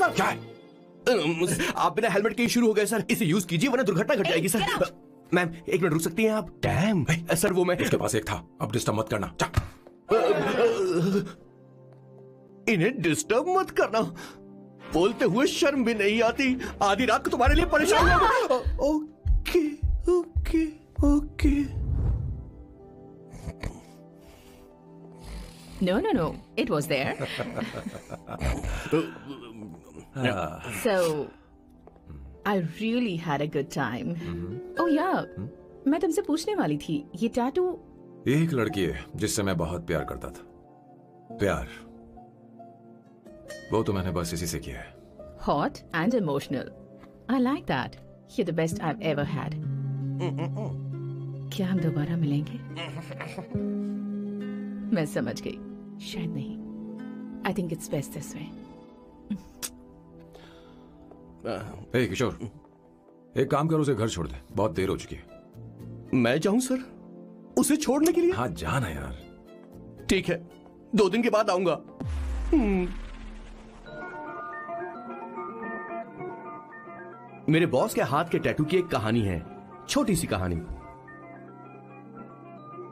Sir. क्या है? आप बिना हेलमेट के ही शुरू हो गए सर। इसे यूज कीजिए वरना दुर्घटना घट जाएगी सर। मैम 1 मिनट रुक सकती हैं आप? डैम सर वो मैं उसके पास एक था, अब डिस्टर्ब मत करना। जा। इन्हें डिस्टर्ब मत करना। बोलते हुए शर्म भी नहीं आती। आधी रात को तुम्हारे लिए परेशान हूं। Okay okay okay. No. It was there. So, I really had a good time. Oh yeah, मैं तुमसे पूछने वाली थी, ये टैटू। एक लड़की है जिससे मैं बहुत प्यार करता था। प्यार वो तो मैंने बस इसी से किया है। Hot and emotional. I like that. You're the best I've ever had. क्या हम दोबारा मिलेंगे? मैं समझ गई। शायद नहीं। I think it's best this way. हे किशोर, एक काम करो, उसे घर छोड़ दे, बहुत देर हो चुकी है। मैं जाऊं सर उसे छोड़ने के लिए? हाँ जाना यार। ठीक है, 2 दिन के बाद आऊंगा। मेरे बॉस के हाथ के टैटू की एक कहानी है, छोटी सी कहानी।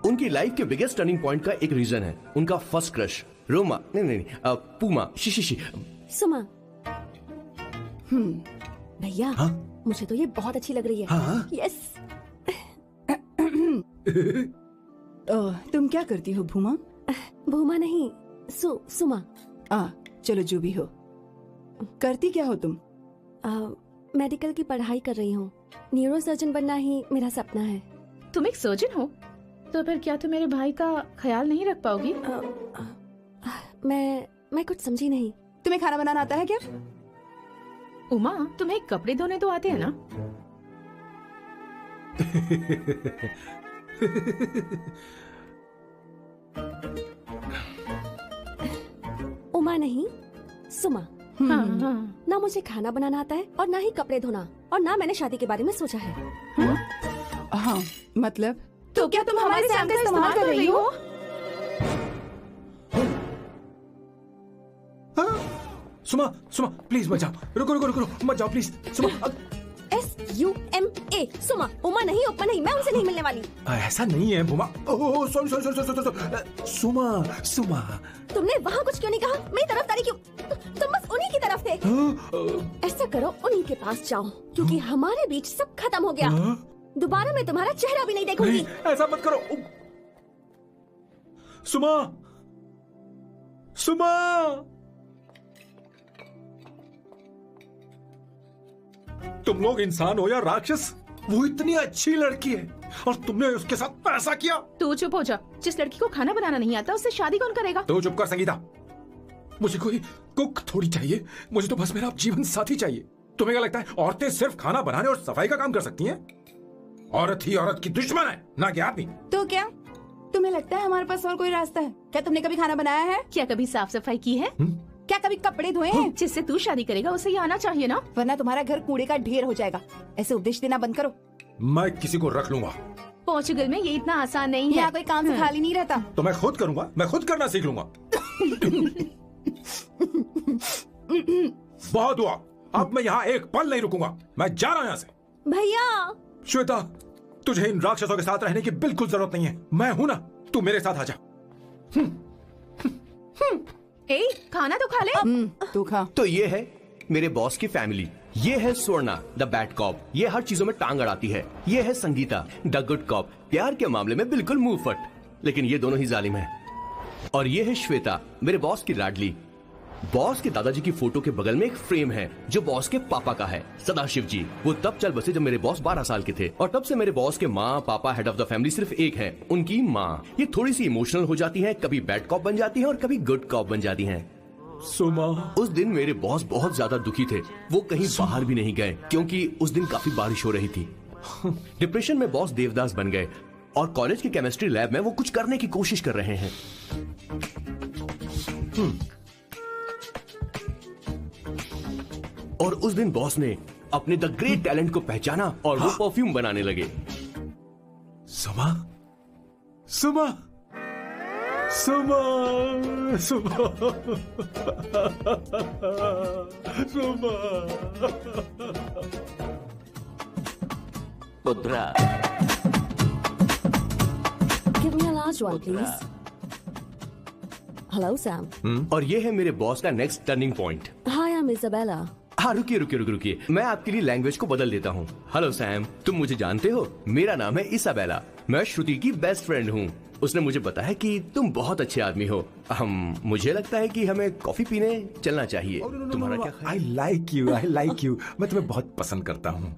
उनकी लाइफ के बिगेस्ट टर्निंग पॉइंट का एक रीजन है उनका फर्स्ट क्रश रोमा नहीं पूमा शिशिशी। सुमा। भैया मुझे तो ये बहुत अच्छी लग रही है। हाँ? यस। तुम क्या करती हो भूमा? भूमा नहीं, सुमा। चलो जो भी हो। करती क्या हो तुम? मेडिकल की पढ़ाई कर रही हूँ। न्यूरो सर्जन बनना ही मेरा सपना है। तुम एक सर्जन हो तो फिर क्या तुम मेरे भाई का ख्याल नहीं रख पाओगी? मैं कुछ समझी नहीं। तुम्हें खाना बनाना आता है क्या? उमा, तुम्हें कपड़े धोने तो आते हैं ना? उमा नहीं, सुमा। हाँ। ना मुझे खाना बनाना आता है और ना ही कपड़े धोना, और ना मैंने शादी के बारे में सोचा है। हाँ मतलब? तो क्या तुम हमारे साथ इस्तेमाल कर रही हो? सुमा प्लीज मत जाओ। रुको मत जाओ प्लीज। सुमा SUMA सुमा। उमा नहीं, उपमा नहीं, मैं उनसे नहीं मिलने वाली। ऐसा नहीं है भूमा। सॉरी सुमा। तुमने वहाँ कुछ क्यों नहीं कहा? मेरी तरफदारी क्यों? तुम बस उन्हीं की तरफ थे। ऐसा करो, उन्हीं के पास जाओ, क्योंकि हमारे बीच सब खत्म हो गया। दोबारा मैं तुम्हारा चेहरा भी नहीं देखूंगी। नहीं, ऐसा मत करो सुमा। तुम लोग इंसान हो या राक्षस? वो इतनी अच्छी लड़की है और तुमने उसके साथ ऐसा किया। तू चुप हो जा। जिस लड़की को खाना बनाना नहीं आता उससे शादी कौन करेगा? तो चुप कर संगीता। मुझे कोई कुक थोड़ी चाहिए, मुझे तो बस मेरा जीवन साथी चाहिए। तुम्हें क्या लगता है औरतें सिर्फ खाना बनाने और सफाई का काम कर सकती हैं? औरत ही औरत की दुश्मन है, ना कि आदमी। तो क्या तुम्हें लगता है हमारे पास और कोई रास्ता है? क्या तुमने कभी खाना बनाया है? क्या कभी साफ सफाई की है? क्या कभी कपड़े धोए हैं? जिससे तू शादी करेगा उसे ये आना चाहिए ना, वरना तुम्हारा घर कूड़े का ढेर हो जाएगा। ऐसे उपदेश देना बंद करो। मैं किसी को रख लूंगा। पोर्चुगल में ये इतना आसान नहीं है। यहाँ कोई काम से खाली नहीं रहता। तो मैं खुद करूंगा, मैं खुद करना सीख लूंगा। बहुत हुआ, अब मैं यहाँ एक पल नहीं रुकूंगा। मैं जा रहा हूँ यहाँ से। भैया। श्वेता, तुझे इन राक्षसों के साथ रहने की बिल्कुल जरूरत नहीं है। मैं हूं ना, तू मेरे साथ आ जा। खाना तो खा ले। तू खा। तो ये है मेरे बॉस की फैमिली। ये है स्वर्णा द बैड कॉप, ये हर चीजों में टांग अड़ाती है। ये है संगीता द गुड कॉप, प्यार के मामले में बिल्कुल मुंह फट, लेकिन ये दोनों ही जालिम है। और ये है श्वेता, मेरे बॉस की लाडली। बॉस के दादाजी की फोटो के बगल में एक फ्रेम है जो बॉस के पापा का है, सदाशिव जी। वो तब चल बसे जब मेरे बॉस 12 साल के थे, और तब से मेरे बॉस के माँ पापा हेड ऑफ द फैमिली सिर्फ एक है, उनकी माँ। ये थोड़ी सी इमोशनल हो जाती है, कभी बैड कॉप बन जाती है और कभी गुड कॉप बन जाती है। सुमा, उस दिन मेरे बॉस बहुत ज्यादा दुखी थे। वो कहीं बाहर भी नहीं गए क्योंकि उस दिन काफी बारिश हो रही थी। डिप्रेशन में बॉस देवदास बन गए और कॉलेज की केमिस्ट्री लैब में वो कुछ करने की कोशिश कर रहे हैं। और उस दिन बॉस ने अपने द ग्रेट टैलेंट को पहचाना और वो परफ्यूम बनाने लगे। सुमा, सुमा, सुमा सुमा सुमा पुत्रा Give me a large one, please. Hello, Sam. और ये है मेरे बॉस का next turning point. Hi, I'm Isabella. हाँ रुकिए, मैं आपके लिए लैंग्वेज को बदल देता हूँ। हेलो सैम, तुम मुझे जानते हो? मेरा नाम है इसाबेला। मैं श्रुति की बेस्ट फ्रेंड हूँ। उसने मुझे बताया कि तुम बहुत अच्छे आदमी हो। मुझे लगता है कि हमें कॉफी पीने चलना चाहिए। तुम्हारा क्या ख्याल? I like you. मैं तुम्हें बहुत पसंद करता हूँ।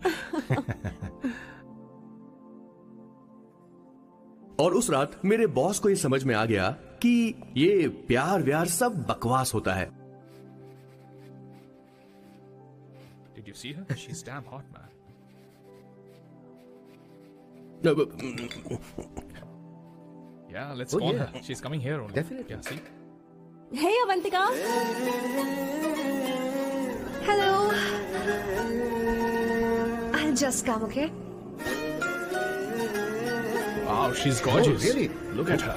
और उस रात मेरे बॉस को ये समझ में आ गया कि ये प्यार व्यार सब बकवास होता है। Did you see her? She's damn hot, man. Yeah, let's call her. She's coming here only. Definitely. Yeah, see? Hey, Avantika. Hello. I'll just come, okay? Wow, she's gorgeous. Oh, really? Look at her.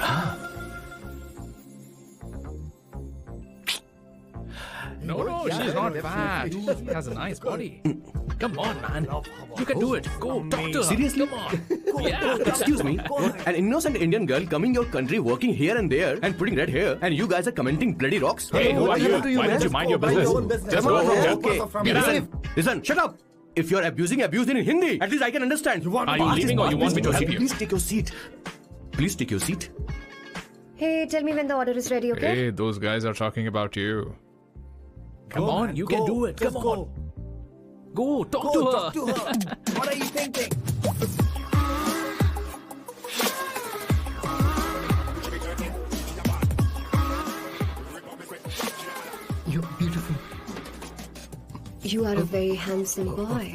No, she's not fat. She has a nice body. Come on, man. You can do it. Go, talk to her. Seriously? Come on. Yeah. Excuse me, an innocent Indian girl coming your country, working here and there, and putting red hair, and you guys are commenting bloody rocks? Hey, who are you? happened to you, Why man? don't you mind your Mind your own business? business. Just go from here. Okay. Get out. Listen, shut up. If you're abuse it in Hindi. At least I can understand. Are you leaving or you want me to help you? Please take your seat. Please take your seat. Hey, tell me when the order is ready, okay? Hey, those guys are talking about you. Come on, you can do it. Come on. Go, talk to her. What are you thinking? You're beautiful. You are a very handsome boy.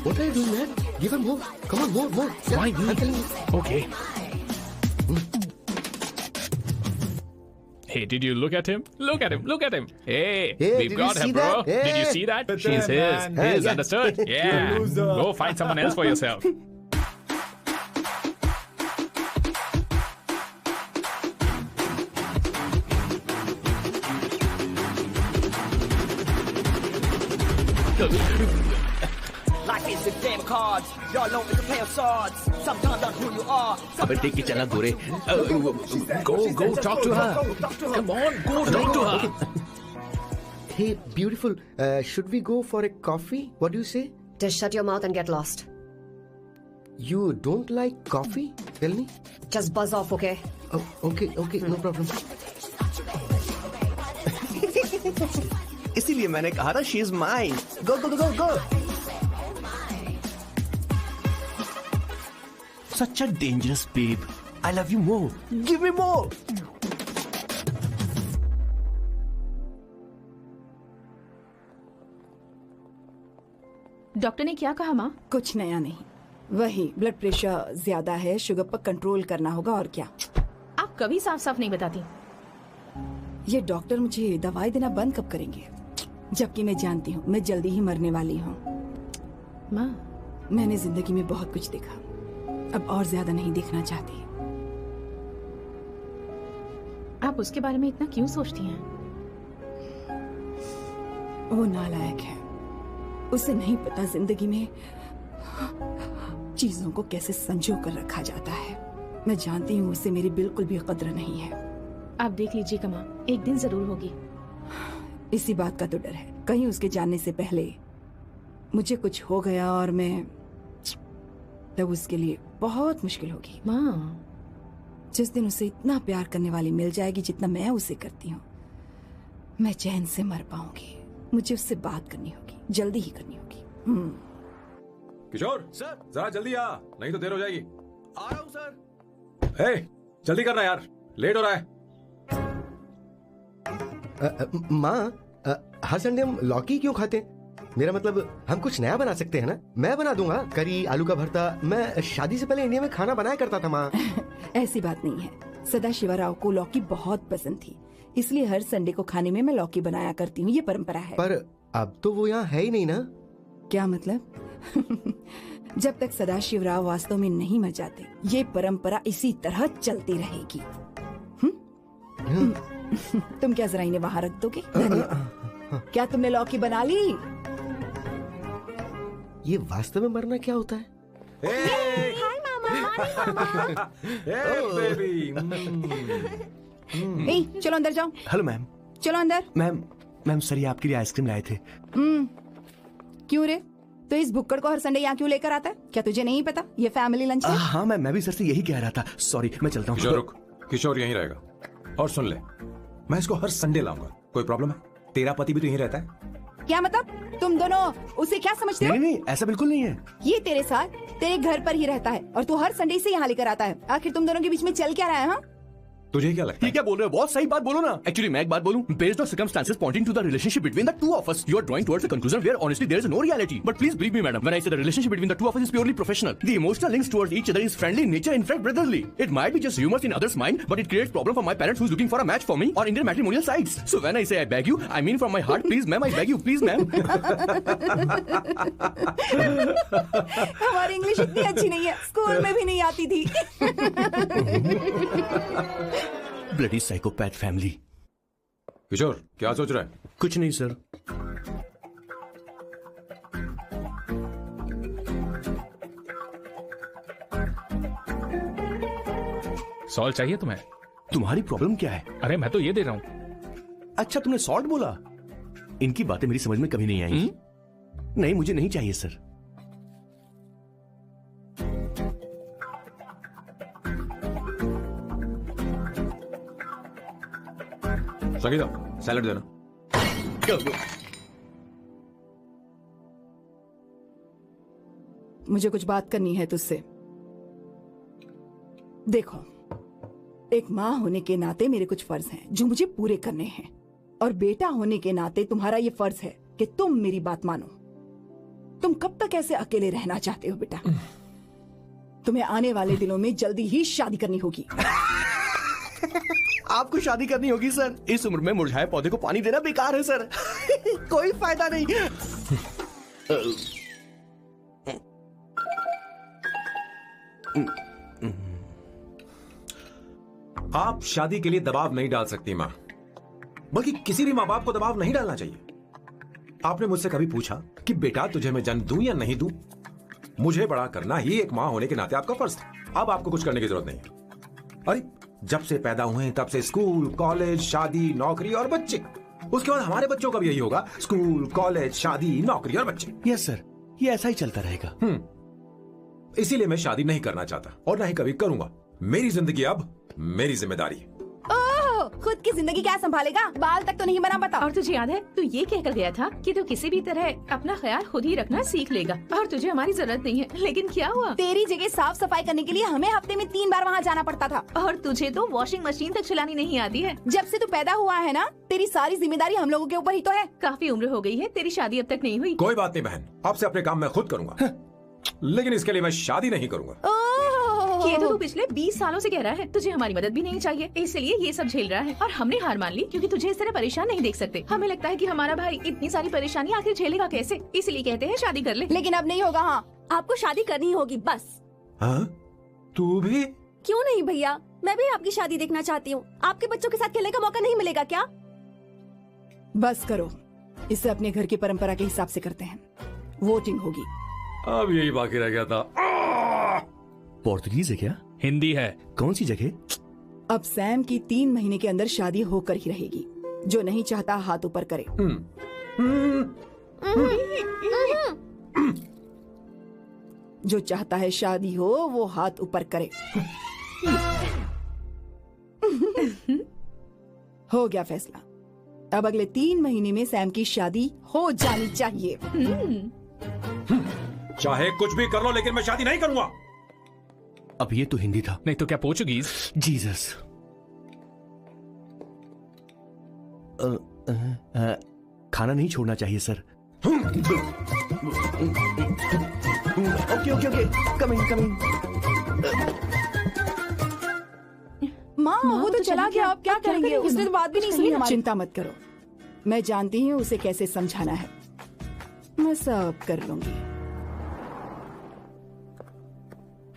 What are you doing, man? Give her more. Come on, more. Yeah, Why I'm me? telling you. Okay. Hey, did you look at him? Look at him. Hey, Hey, we've did got you her, see bro. that? Did you Hey. see that? That's She's it, his. man. His, Yeah. understood? Yeah. loser. Go find someone else for yourself. Life is a game of cards. Y'all know it's a play of swords. Sometimes on who you are. अबे देख के चला गोरे। Go, talk to her. Come on, go talk to her. Hey, beautiful. Should we go for a coffee? What do you say? Just shut your mouth and get lost. You don't like coffee? Tell me. Just buzz off, okay? Oh, okay, no problem. इसीलिए मैंने कहा था she is mine. Go. Such a dangerous babe. I love you more. Give me more. Doctor ने क्या कहा माँ? कुछ नया नहीं, वही ब्लड प्रेशर ज्यादा है, शुगर पर कंट्रोल करना होगा और क्या। आप कभी साफ साफ नहीं बताती। ये डॉक्टर मुझे दवाई देना बंद कब करेंगे, जबकि मैं जानती हूँ मैं जल्दी ही मरने वाली हूँ। माँ, मैंने जिंदगी में बहुत कुछ देखा, अब और ज्यादा नहीं देखना चाहती। आप उसके बारे में इतना क्यों सोचती हैं? वो नालायक है, उसे नहीं पता जिंदगी में चीजों को कैसे संजो कर रखा जाता है। मैं जानती हूँ उसे मेरी बिल्कुल भी कद्र नहीं है। आप देख लीजिएगा माँ, एक दिन जरूर होगी। इसी बात का तो डर है, कहीं उसके जानने से पहले मुझे कुछ हो गया और मैं, तब उसके लिए बहुत मुश्किल होगी। माँ, जिस दिन उसे इतना प्यार करने वाली मिल जाएगी जितना मैं उसे करती हूँ, मैं चैन से मर पाऊंगी। मुझे उससे बात करनी होगी, जल्दी ही करनी होगी। किशोर सर। जरा जल्दी आ, नहीं तो देर हो जाएगी। आ रहा हूँ सर। हे, जल्दी करना यार, लेट हो रहा है। माँ, हर संडे हम लौकी क्यों खाते हैं? मेरा मतलब हम कुछ नया बना सकते हैं ना? मैं बना दूंगा करी, आलू का भरता। मैं शादी से पहले इंडिया में खाना बनाया करता था माँ। ऐसी बात नहीं है, सदाशिवा राव को लौकी बहुत पसंद थी, इसलिए हर संडे को खाने में मैं लौकी बनाया करती हूँ। ये परंपरा है। पर अब तो वो यहाँ है ही नहीं ना। क्या मतलब? जब तक सदाशिवराव वास्तव में नहीं मर जाते ये परंपरा इसी तरह चलती रहेगी। तुम क्या जरा इन्हें वहां रख दोगे? क्या तुमने लौकी बना ली? ये वास्तव में मरना क्या होता है? हाय मामा। ए, चलो अंदर जाओ। Hello ma'am. चलो अंदर। मैम सर ये आपके लिए आइसक्रीम लाए थे। क्यों रे? तो इस भुक्कड़ को हर संडे यहाँ क्यों लेकर आता है? क्या तुझे नहीं पता ये फैमिली लंच है? हाँ मैं भी सर से यही कह रहा था। सॉरी मैं चलता हूँ। किशोर रुक, किशोर यहीं रहेगा। और सुन ले, मैं इसको हर संडे लाऊंगा। कोई प्रॉब्लम है? तेरा पति भी तो यहीं रहता है। क्या मतलब? तुम दोनों उसे क्या समझते हो? नहीं ऐसा बिल्कुल नहीं है। ये तेरे साथ तेरे घर पर ही रहता है और तू हर संडे से यहाँ लेकर आता है। आखिर तुम दोनों के बीच में चल क्या रहा है? हाँ, तुझे क्या लगता है? ये क्या बोल रहे हो? बहुत सही बात बोलो ना। एक्चुअली मैं एक बात बोलूं, based on circumstances pointing to the relationship between the two of us, you are drawing towards a conclusion where honestly there is no reality. But please believe me madam, when I say the relationship between the two of us is purely professional, the emotional links towards each other is friendly in nature, in fact brotherly. It might be just humours in others mind, but it creates problem for my parents who is looking for a match for me और Indian matrimonial sites. So when I say I beg you, I mean from my heart, please ma'am, I beg you, please ma'am. हमारी English इतनी अच्छी नहीं है, school में भी नहीं आती थी। Bloody psychopath family. किशोर क्या सोच रहा है? कुछ नहीं सर। सॉल्ट चाहिए तुम्हें? तुम्हारी प्रॉब्लम क्या है? अरे मैं तो ये दे रहा हूं। अच्छा तुमने सॉल्ट बोला? इनकी बातें मेरी समझ में कभी नहीं आई। नहीं मुझे नहीं चाहिए सर। संगीता सैलेड देना। मुझे कुछ बात करनी है तुझसे। देखो, एक माँ होने के नाते मेरे कुछ फर्ज हैं जो मुझे पूरे करने हैं, और बेटा होने के नाते तुम्हारा ये फर्ज है कि तुम मेरी बात मानो। तुम कब तक ऐसे अकेले रहना चाहते हो बेटा? तुम्हें आने वाले दिनों में जल्दी ही शादी करनी होगी। आपको शादी करनी होगी सर। इस उम्र में मुरझाए पौधे को पानी देना बेकार है सर। कोई फायदा नहीं। आप शादी के लिए दबाव नहीं डाल सकती माँ, बल्कि किसी भी माँ बाप को दबाव नहीं डालना चाहिए। आपने मुझसे कभी पूछा कि बेटा तुझे मैं जन्म दूं या नहीं दूं? मुझे बड़ा करना ही एक माँ होने के नाते आपका फर्ज था। अब आपको कुछ करने की जरूरत नहीं है। अरे जब से पैदा हुए तब से स्कूल, कॉलेज, शादी, नौकरी और बच्चे। उसके बाद हमारे बच्चों का भी यही होगा, स्कूल, कॉलेज, शादी, नौकरी और बच्चे। यस सर, ये ऐसा ही चलता रहेगा। इसीलिए मैं शादी नहीं करना चाहता और ना ही कभी करूंगा। मेरी जिंदगी अब मेरी जिम्मेदारी है। खुद की जिंदगी क्या संभालेगा? बाल तक तो नहीं बना पता। और तुझे याद है तू ये कहकर गया था कि तू किसी भी तरह अपना ख्याल खुद ही रखना सीख लेगा और तुझे हमारी जरूरत नहीं है। लेकिन क्या हुआ? तेरी जगह साफ सफाई करने के लिए हमें हफ्ते में 3 बार वहाँ जाना पड़ता था। और तुझे तो वॉशिंग मशीन तक चलानी नहीं आती है। जब से तू पैदा हुआ है ना, तेरी सारी जिम्मेदारी हम लोगों के ऊपर ही तो है। काफी उम्र हो गई है, तेरी शादी अब तक नहीं हुई। कोई बात नहीं बहन, आपसे अपने काम मैं खुद करूंगा। लेकिन इसके लिए मैं शादी नहीं करूंगा। ये तो तू पिछले 20 सालों से कह रहा है। तुझे हमारी मदद भी नहीं चाहिए, इसलिए ये सब झेल रहा है। और हमने हार मान ली क्योंकि तुझे इस तरह परेशान नहीं देख सकते। हमें लगता है कि हमारा भाई इतनी सारी परेशानी आखिर झेलेगा कैसे, इसलिए कहते हैं शादी कर ले। लेकिन अब नहीं होगा। हाँ, आपको शादी करनी होगी बस। हाँ? तू भी? क्यों नहीं भैया, मैं भी आपकी शादी देखना चाहती हूँ। आपके बच्चों के साथ खेलने का मौका नहीं मिलेगा क्या? बस करो, इसे अपने घर की परंपरा के हिसाब से करते हैं। वोटिंग होगी। अब यही बाकी रह गया था। पोर्तुगीज है क्या? हिंदी है। कौन सी जगह? अब सैम की 3 महीने के अंदर शादी होकर ही रहेगी। जो नहीं चाहता हाथ ऊपर करे। जो चाहता है शादी हो वो हाथ ऊपर करे। हो गया फैसला। अब अगले 3 महीने में सैम की शादी हो जानी चाहिए। चाहे कुछ भी कर लो, लेकिन मैं शादी नहीं करूंगा। अब ये तो हिंदी था। नहीं तो क्या पोर्चुगीज? जीसस। खाना नहीं छोड़ना चाहिए sir. Okay okay okay, coming coming. माँ वो तो चला गया, आप क्या करेंगे? उसने तो बात भी नहीं सुनी हमारी। चिंता मत करो, मैं जानती हूँ उसे कैसे समझाना है। मैं सब कर लूंगी।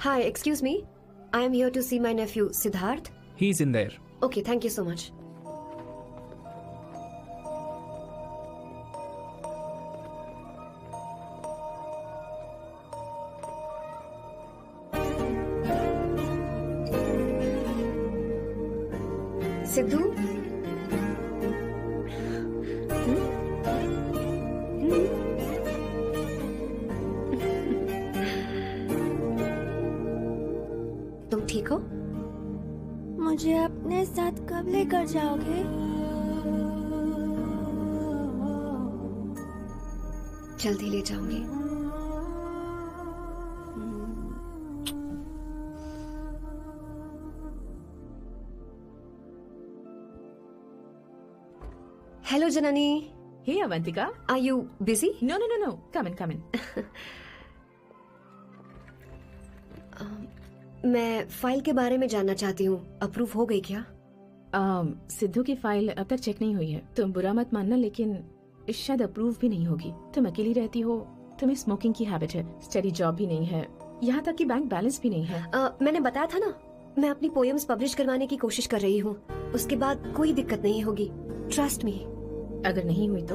Hi, excuse me. I am here to see my nephew Siddharth. He's in there. Okay, thank you so much. Sidhu, तुम ठीक हो? मुझे अपने साथ कब लेकर जाओगे? जल्दी ले जाऊंगी। Hello Janani. Hey, Avantika. Are you busy? No. Come in. मैं फाइल के बारे में जानना चाहती हूँ, अप्रूव हो गई क्या? सिद्धू की फाइल अब तक चेक नहीं हुई है। तुम बुरा मत मानना, लेकिन शायद अप्रूव भी नहीं होगी। तुम अकेली रहती हो, तुम्हें स्मोकिंग की हैबिट है, स्टडी जॉब भी नहीं है, यहाँ तक कि बैंक बैलेंस भी नहीं है। मैंने बताया था ना, मैं अपनी पोएम्स पब्लिश करवाने की कोशिश कर रही हूँ। उसके बाद कोई दिक्कत नहीं होगी, ट्रस्ट मी। अगर नहीं हुई तो?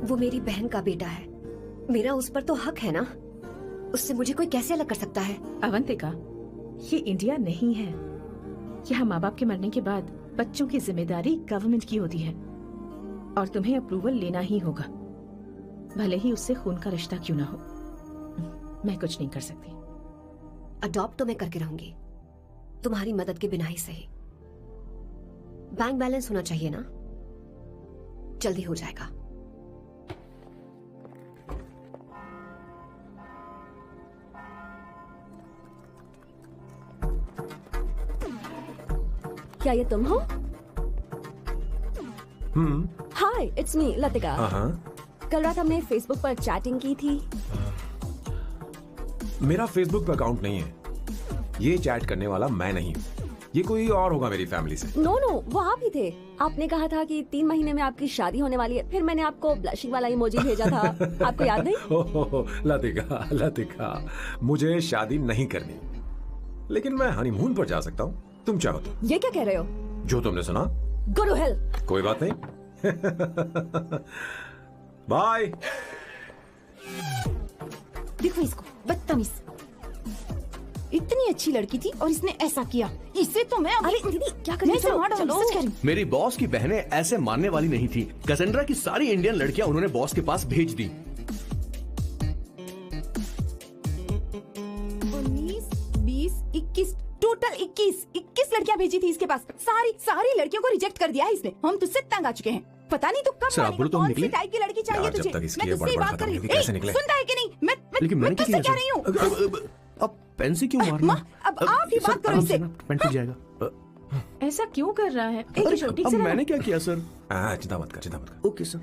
वो मेरी बहन का बेटा है, मेरा उस पर तो हक है ना। उससे मुझे कोई कैसे अलग कर सकता है? अवंतिका, ये इंडिया नहीं है। यहाँ माँ बाप के मरने के बाद बच्चों की जिम्मेदारी गवर्नमेंट की होती है और तुम्हें अप्रूवल लेना ही होगा, भले ही उससे खून का रिश्ता क्यों ना हो। मैं कुछ नहीं कर सकती। अडॉप्ट तो मैं करके रहूंगी, तुम्हारी मदद के बिना ही सही। बैंक बैलेंस होना चाहिए ना, जल्दी हो जाएगा। क्या ये तुम हो? हाय, इट्स मी लतिका। कल रात हमने फेसबुक पर चैटिंग की थी। मेरा फेसबुक पे अकाउंट नहीं है, ये चैट करने वाला मैं नहीं हूँ, ये कोई और होगा मेरी फैमिली से। नो, वो आप ही थे। आपने कहा था कि 3 महीने में आपकी शादी होने वाली है, फिर मैंने आपको ब्लशिंग वाला इमोजी भेजा था। आपको याद नहीं? ओह लतिका, मुझे शादी नहीं करनी, लेकिन मैं हनीमून पर जा सकता हूँ, तुम चाहो तो। ये क्या कह रहे हो? जो तुमने सुना। Go to hell. कोई बात नहीं। बाय। देखो इसको, बदतमीज। इतनी अच्छी लड़की थी और इसने ऐसा किया। इसे तो मैं अरे दीदी क्या कर रही हो? मेरी बॉस की बहनें ऐसे मानने वाली नहीं थी। कैसेंड्रा की सारी इंडियन लड़कियां उन्होंने बॉस के पास भेज दी। 19, 20, 21, टोटल 21 लड़कियां भेजी थी इसके पास। सारी लड़कियों को रिजेक्ट कर दिया है इसने। हम तुझसे तंग आ चुके हैं। पता नहीं तो कब बोलो तो कौन निकले? सी टाइप की लड़की चाहिए तुझे? मैं तुझसे ही बात कर रही हूँ। कैसे निकले? सुनता है कि नहीं? लेकिन मैं मैंने तुझसे कह रही हूँ। अब पेंसिल क्यों मारना? अब आप ही बात करो इससे। पेन टूट जाएगा। ऐसा क्यों कर रहा है? एक छोटी अब सी मैंने क्या किया सर? चिंता मत कर। Okay sir.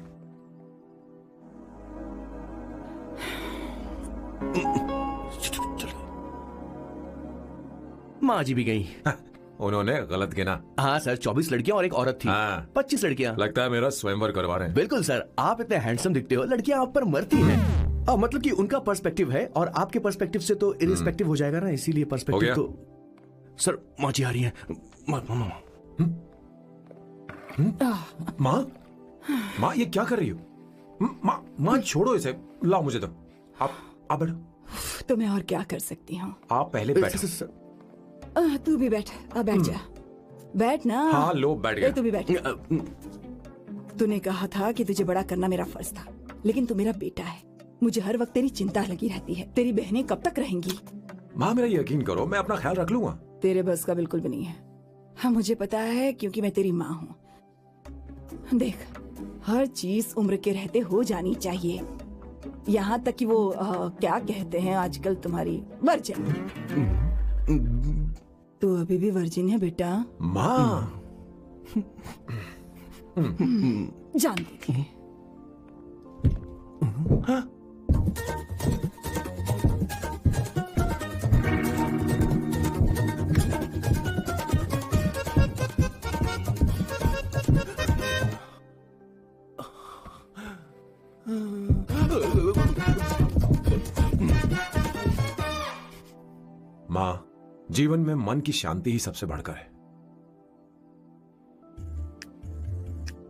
माँ जी भी गई। उन्होंने गलत गिना। हाँ सर, 24 लड़कियां और एक औरत थी। 25 लड़कियां। लगता है मेरा स्वयंवर करवा रहे हैं। बिल्कुल सर, आप इतने हैंडसम दिखते हो, लड़कियां आप पर मरती हैं। मतलब कि उनका पर्सपेक्टिव है और आपके पर्सपेक्टिव से तो इरिस्पेक्टिव हो जाएगा ना, इसीलिए पर्सपेक्टिव तो। सर माँ जी आ रही हैं। माँ ये क्या कर रही हो? माँ छोड़ो इसे, लाओ मुझे दो। आप बैठो। तो मैं और क्या कर सकती हूँ? आप पहले बैठो। तू भी बैठ। अब बैठ जा। बैठ ना। हाँ लो, बैठ गया। तू भी बैठ। तूने कहा था कि तुझे बड़ा करना मेरा फर्ज था, लेकिन तू मेरा बेटा है। मुझे हर वक्त तेरी चिंता लगी रहती है। तेरी बहनें कब तक रहेंगी? माँ मेरा यकीन करो, मैं अपना ख्याल रख लूंगा। तेरे बस का बिल्कुल भी नहीं है। हाँ मुझे पता है, क्योंकि मैं तेरी माँ हूँ। देख, हर चीज उम्र के रहते हो जानी चाहिए, यहाँ तक कि वो क्या कहते हैं आजकल तुम्हारी वर्जिन। तू अभी भी वर्जिन है बेटा। माँ जानती थी। हाँ? जीवन में मन की शांति ही सबसे बढ़कर है।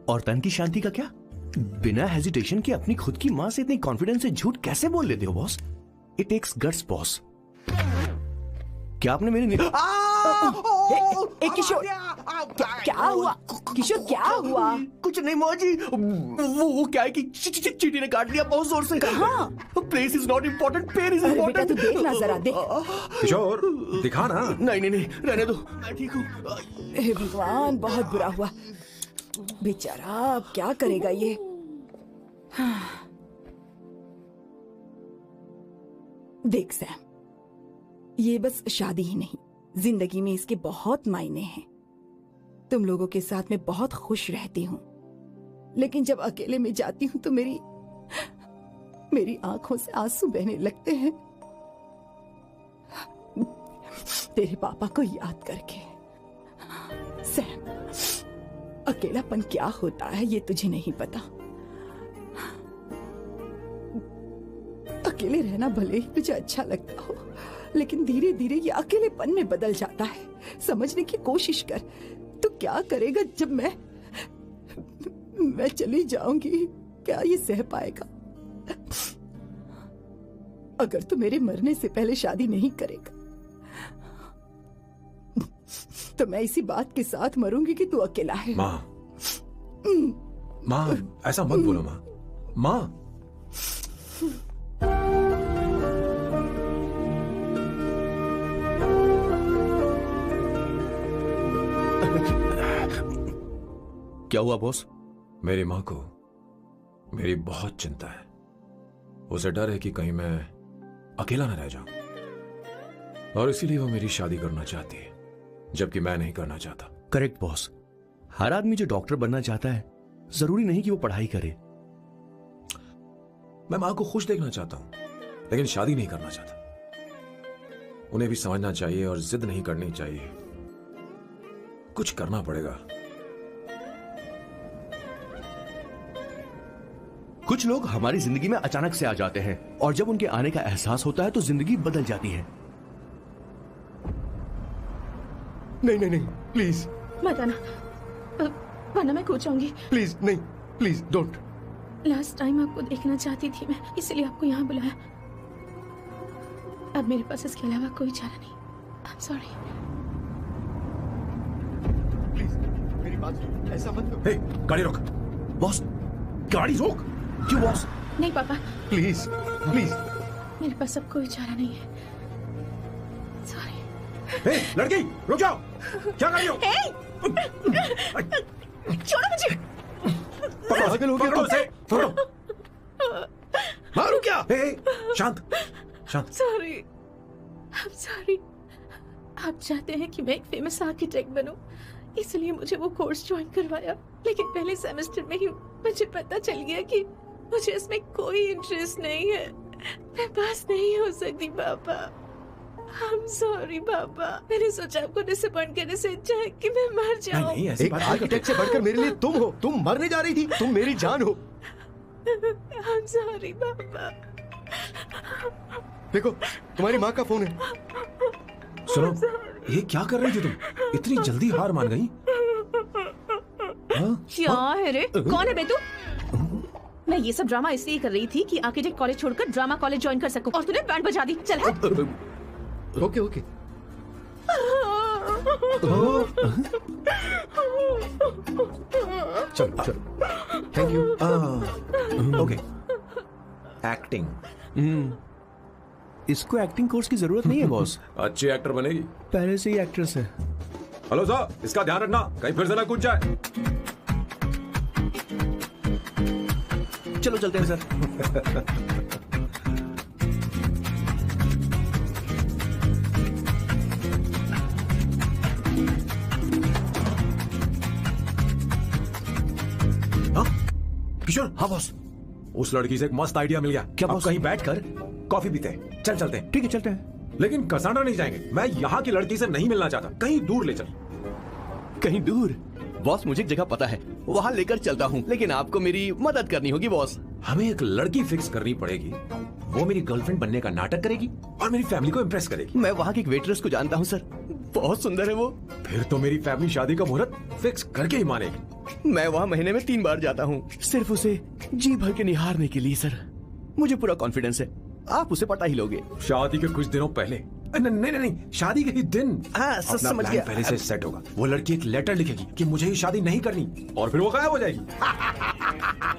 और तन की शांति का क्या? बिना हेजिटेशन के अपनी खुद की मां से इतनी कॉन्फिडेंस से झूठ कैसे बोल लेते हो boss? It takes guts boss. क्या आपने मेरी किशोर, क्या हुआ? किशोर क्या हुआ? कुछ नहीं मौजी, वो क्या है कि चींटी ने काट लिया बहुत जोर से। कहाँ? Place is not important, pen is अरे बेटा इम्पोर्टेंट। तू देखना जरा, देख। किशोर दिखा ना। नहीं रहने दो, मैं ठीक हूँ। हे भगवान, बहुत बुरा हुआ बेचारा, अब क्या करेगा ये? देख सैम, ये बस शादी ही नहीं, जिंदगी में इसके बहुत मायने हैं। तुम लोगों के साथ मैं बहुत खुश रहती हूँ, लेकिन जब अकेले में जाती हूँ तो मेरी आंखों से आंसू बहने लगते हैं, तेरे पापा को याद करके। सैम, अकेलापन क्या होता है ये तुझे नहीं पता। अकेले रहना भले ही तुझे अच्छा लगता हो, लेकिन धीरे धीरे ये अकेलेपन में बदल जाता है। समझने की कोशिश कर। तो क्या करेगा जब मैं चली जाऊंगी? क्या ये सह पाएगा? अगर तू मेरे मरने से पहले शादी नहीं करेगा तो मैं इसी बात के साथ मरूंगी कि तू अकेला है। माँ ऐसा मत बोलो माँ। क्या हुआ बॉस? मेरी माँ को मेरी बहुत चिंता है। उसे डर है कि कहीं मैं अकेला न रह जाऊं, और इसीलिए वो मेरी शादी करना चाहती है, जबकि मैं नहीं करना चाहता। Correct boss. हर आदमी जो डॉक्टर बनना चाहता है, जरूरी नहीं कि वो पढ़ाई करे। मैं माँ को खुश देखना चाहता हूं, लेकिन शादी नहीं करना चाहता। उन्हें भी समझना चाहिए और जिद नहीं करनी चाहिए। कुछ करना पड़ेगा। कुछ लोग हमारी जिंदगी में अचानक से आ जाते हैं, और जब उनके आने का एहसास होता है तो जिंदगी बदल जाती है। नहीं प्लीज मत आना, वरना मैं खो जाऊंगी। प्लीज नहीं, प्लीज डोंट। लास्ट टाइम आपको देखना चाहती थी मैं, इसलिए आपको यहाँ बुलाया। अब मेरे पास इसके अलावा कोई चारा नहीं। आई एम सॉरी। प्लीज मेरी बात सुनो, ऐसा मत करो। हे, गाड़ी रोक। बॉस गाड़ी रोक। क्यों बॉस? नहीं पापा, प्लीज प्लीज। मेरे पास अब कोई चारा नहीं है। सॉरी। हे, लड़की रुक जाओ। क्या कर रही हो? छोड़ो मुझे। पागल हो गया पकड़ो उसे, पकड़ो। मारू क्या? हे, शांत। Sorry, I am sorry. आप चाहते हैं कि मैं एक फेमस आर्किटेक्ट बनूं, इसलिए मुझे वो कोर्स ज्वाइन करवाया, लेकिन पहले सेमेस्टर में ही मुझे पता चल गया कि मुझे इसमें कोई इंटरेस्ट नहीं है। मैं पास नहीं हो सकती पापा। आई एम सॉरी पापा। मैंने सोचा आपको डिसअपॉइंट करने से अच्छा है कि मैं मर जाऊं। नहीं, ऐसी एक बात आर्किटेक्ट से बढ़कर मेरे लिए तुम हो। तुम मरने जा रही थी, तुम मेरी जान हो। आई एम सॉरी पापा। देखो तुम्हारी माँ का फोन है। सुनो, ये क्या कर रही थी तुम? इतनी जल्दी हार मान गई? क्या है रे? कौन है बे तू? मैं ये सब ड्रामा इसलिए कर रही थी कि आर्किटेक्ट कॉलेज छोड़कर ड्रामा कॉलेज ज्वाइन कर सकूं, और तूने बैंड बजा दी। चल हट। ओके चलो थैंक यू। ओके। एक्टिंग। इसको एक्टिंग कोर्स की जरूरत नहीं है बॉस। अच्छी एक्टर बनेगी। पहले से ही एक्ट्रेस है। हेलो सर, इसका ध्यान रखना कहीं फिर से ना कूद जाए। चलो चलते हैं सर। किशोर। हाँ बॉस। उस लड़की से एक मस्त आइडिया मिल गया। क्या अब बॉस? कहीं बैठकर कॉफी पीते हैं। चलते हैं। ठीक है चलते हैं। लेकिन कसांड्रा नहीं जाएंगे। मैं यहाँ की लड़की से नहीं मिलना चाहता। कहीं दूर ले चल। कहीं दूर? बॉस मुझे एक जगह पता है, वहाँ लेकर चलता हूँ, लेकिन आपको मेरी मदद करनी होगी बॉस। हमें एक लड़की फिक्स करनी पड़ेगी वो मेरी गर्लफ्रेंड बनने का नाटक करेगी और मेरी फैमिली को इम्प्रेस करेगी। मैं वहाँ की एक वेट्रेस को जानता हूँ सर, बहुत सुंदर है वो। फिर तो मेरी फैमिली शादी का मुहूर्त फिक्स करके ही मानेगी। मैं वहाँ महीने में 3 बार जाता हूँ, सिर्फ उसे जी भर के निहारने के लिए सर। मुझे पूरा कॉन्फिडेंस है आप उसे पटा ही लोगे। शादी के कुछ दिनों पहले नहीं, शादी के ही दिन हाँ, अपना समझ प्लान गया। पहले से सेट होगा। वो लड़की एक लेटर लिखेगी कि मुझे ये शादी नहीं करनी और फिर वो गायब हो जाएगी।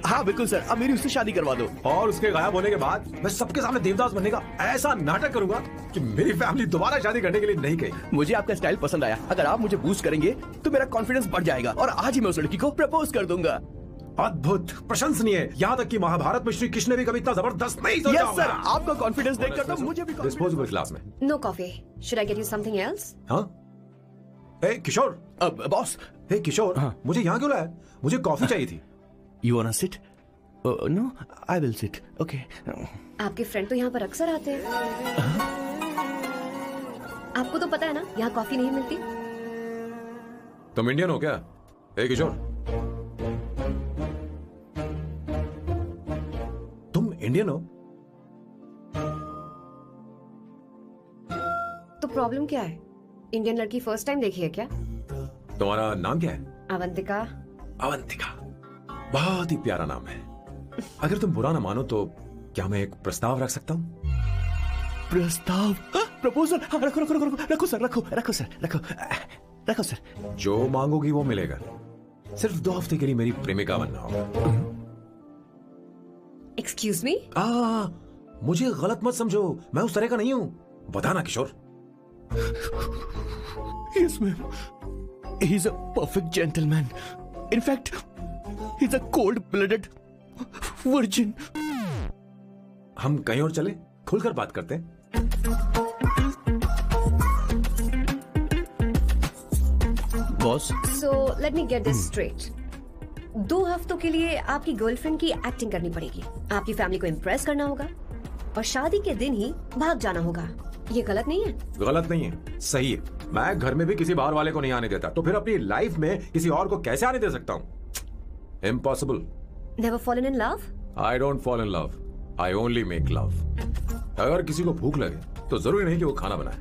हाँ बिल्कुल सर, अब मेरी उससे शादी करवा दो। और उसके गायब होने के बाद मैं सबके सामने देवदास बनने का ऐसा नाटक करूंगा कि मेरी फैमिली दोबारा शादी करने के लिए नहीं कहेगी। मुझे आपका स्टाइल पसंद आया, अगर आप मुझे बूस्ट करेंगे तो मेरा कॉन्फिडेंस बढ़ जाएगा और आज ही मैं उस लड़की को प्रपोज कर दूंगा। अद्भुत, प्रशंसनीय। यहाँ तक कि महाभारत में श्री कृष्ण ने भी कभी इतना जबरदस्त नहीं सोचा यस होगा। सर, आपका कॉन्फिडेंस देखकर तो मुझे भी डिस्पोजेबल ग्लास में। No coffee, should I get you something else? हाँ? ए किशोर, बॉस। हे किशोर, मुझे यहाँ क्यों लाया? मुझे कॉफी चाहिए थी। You want to sit? No, I will sit. Okay. आपके फ्रेंड तो यहाँ पर अक्सर आते हैं। आपको तो पता है ना यहाँ कॉफी नहीं मिलती। तुम इंडियन हो क्या? हे किशोर, तुम इंडियन हो? तो प्रॉब्लम क्या है? इंडियन लड़की फर्स्ट टाइम देखी है क्या? तुम्हारा नाम क्या है? अवंतिका। अवंतिका, बहुत ही प्यारा नाम है। अगर तुम बुरा ना मानो तो क्या मैं एक प्रस्ताव रख सकता हूँ? प्रस्ताव? प्रपोजल? हाँ, रखो रखो रखो रखो सर, रखो सर, रखो सर। जो मांगोगी वो मिलेगा। सिर्फ 2 हफ्ते के लिए मेरी प्रेमिका बनना होगा। Excuse me? मुझे गलत मत समझो, मैं उस तरह का नहीं हूँ। बताना किशोर। Yes, ma'am. He's a perfect gentleman. In fact, he's a cold-blooded virgin. हम कहीं और चले, खुलकर बात करते हैं। Boss, so let me get this straight. 2 हफ्तों के लिए आपकी गर्लफ्रेंड की एक्टिंग करनी पड़ेगी, आपकी फैमिली को इम्प्रेस करना होगा और शादी के दिन ही भाग जाना होगा। ये गलत नहीं है? गलत नहीं है, सही है। मैं घर में भी किसी बाहर वाले को नहीं आने देता, तो फिर अपनी लाइफ में किसी और को कैसे आने दे सकता हूँ? Impossible. Never fallen in love? I don't fall in love, I only make love. अगर किसी को भूख लगे तो जरूरी नहीं कि वो खाना बनाए,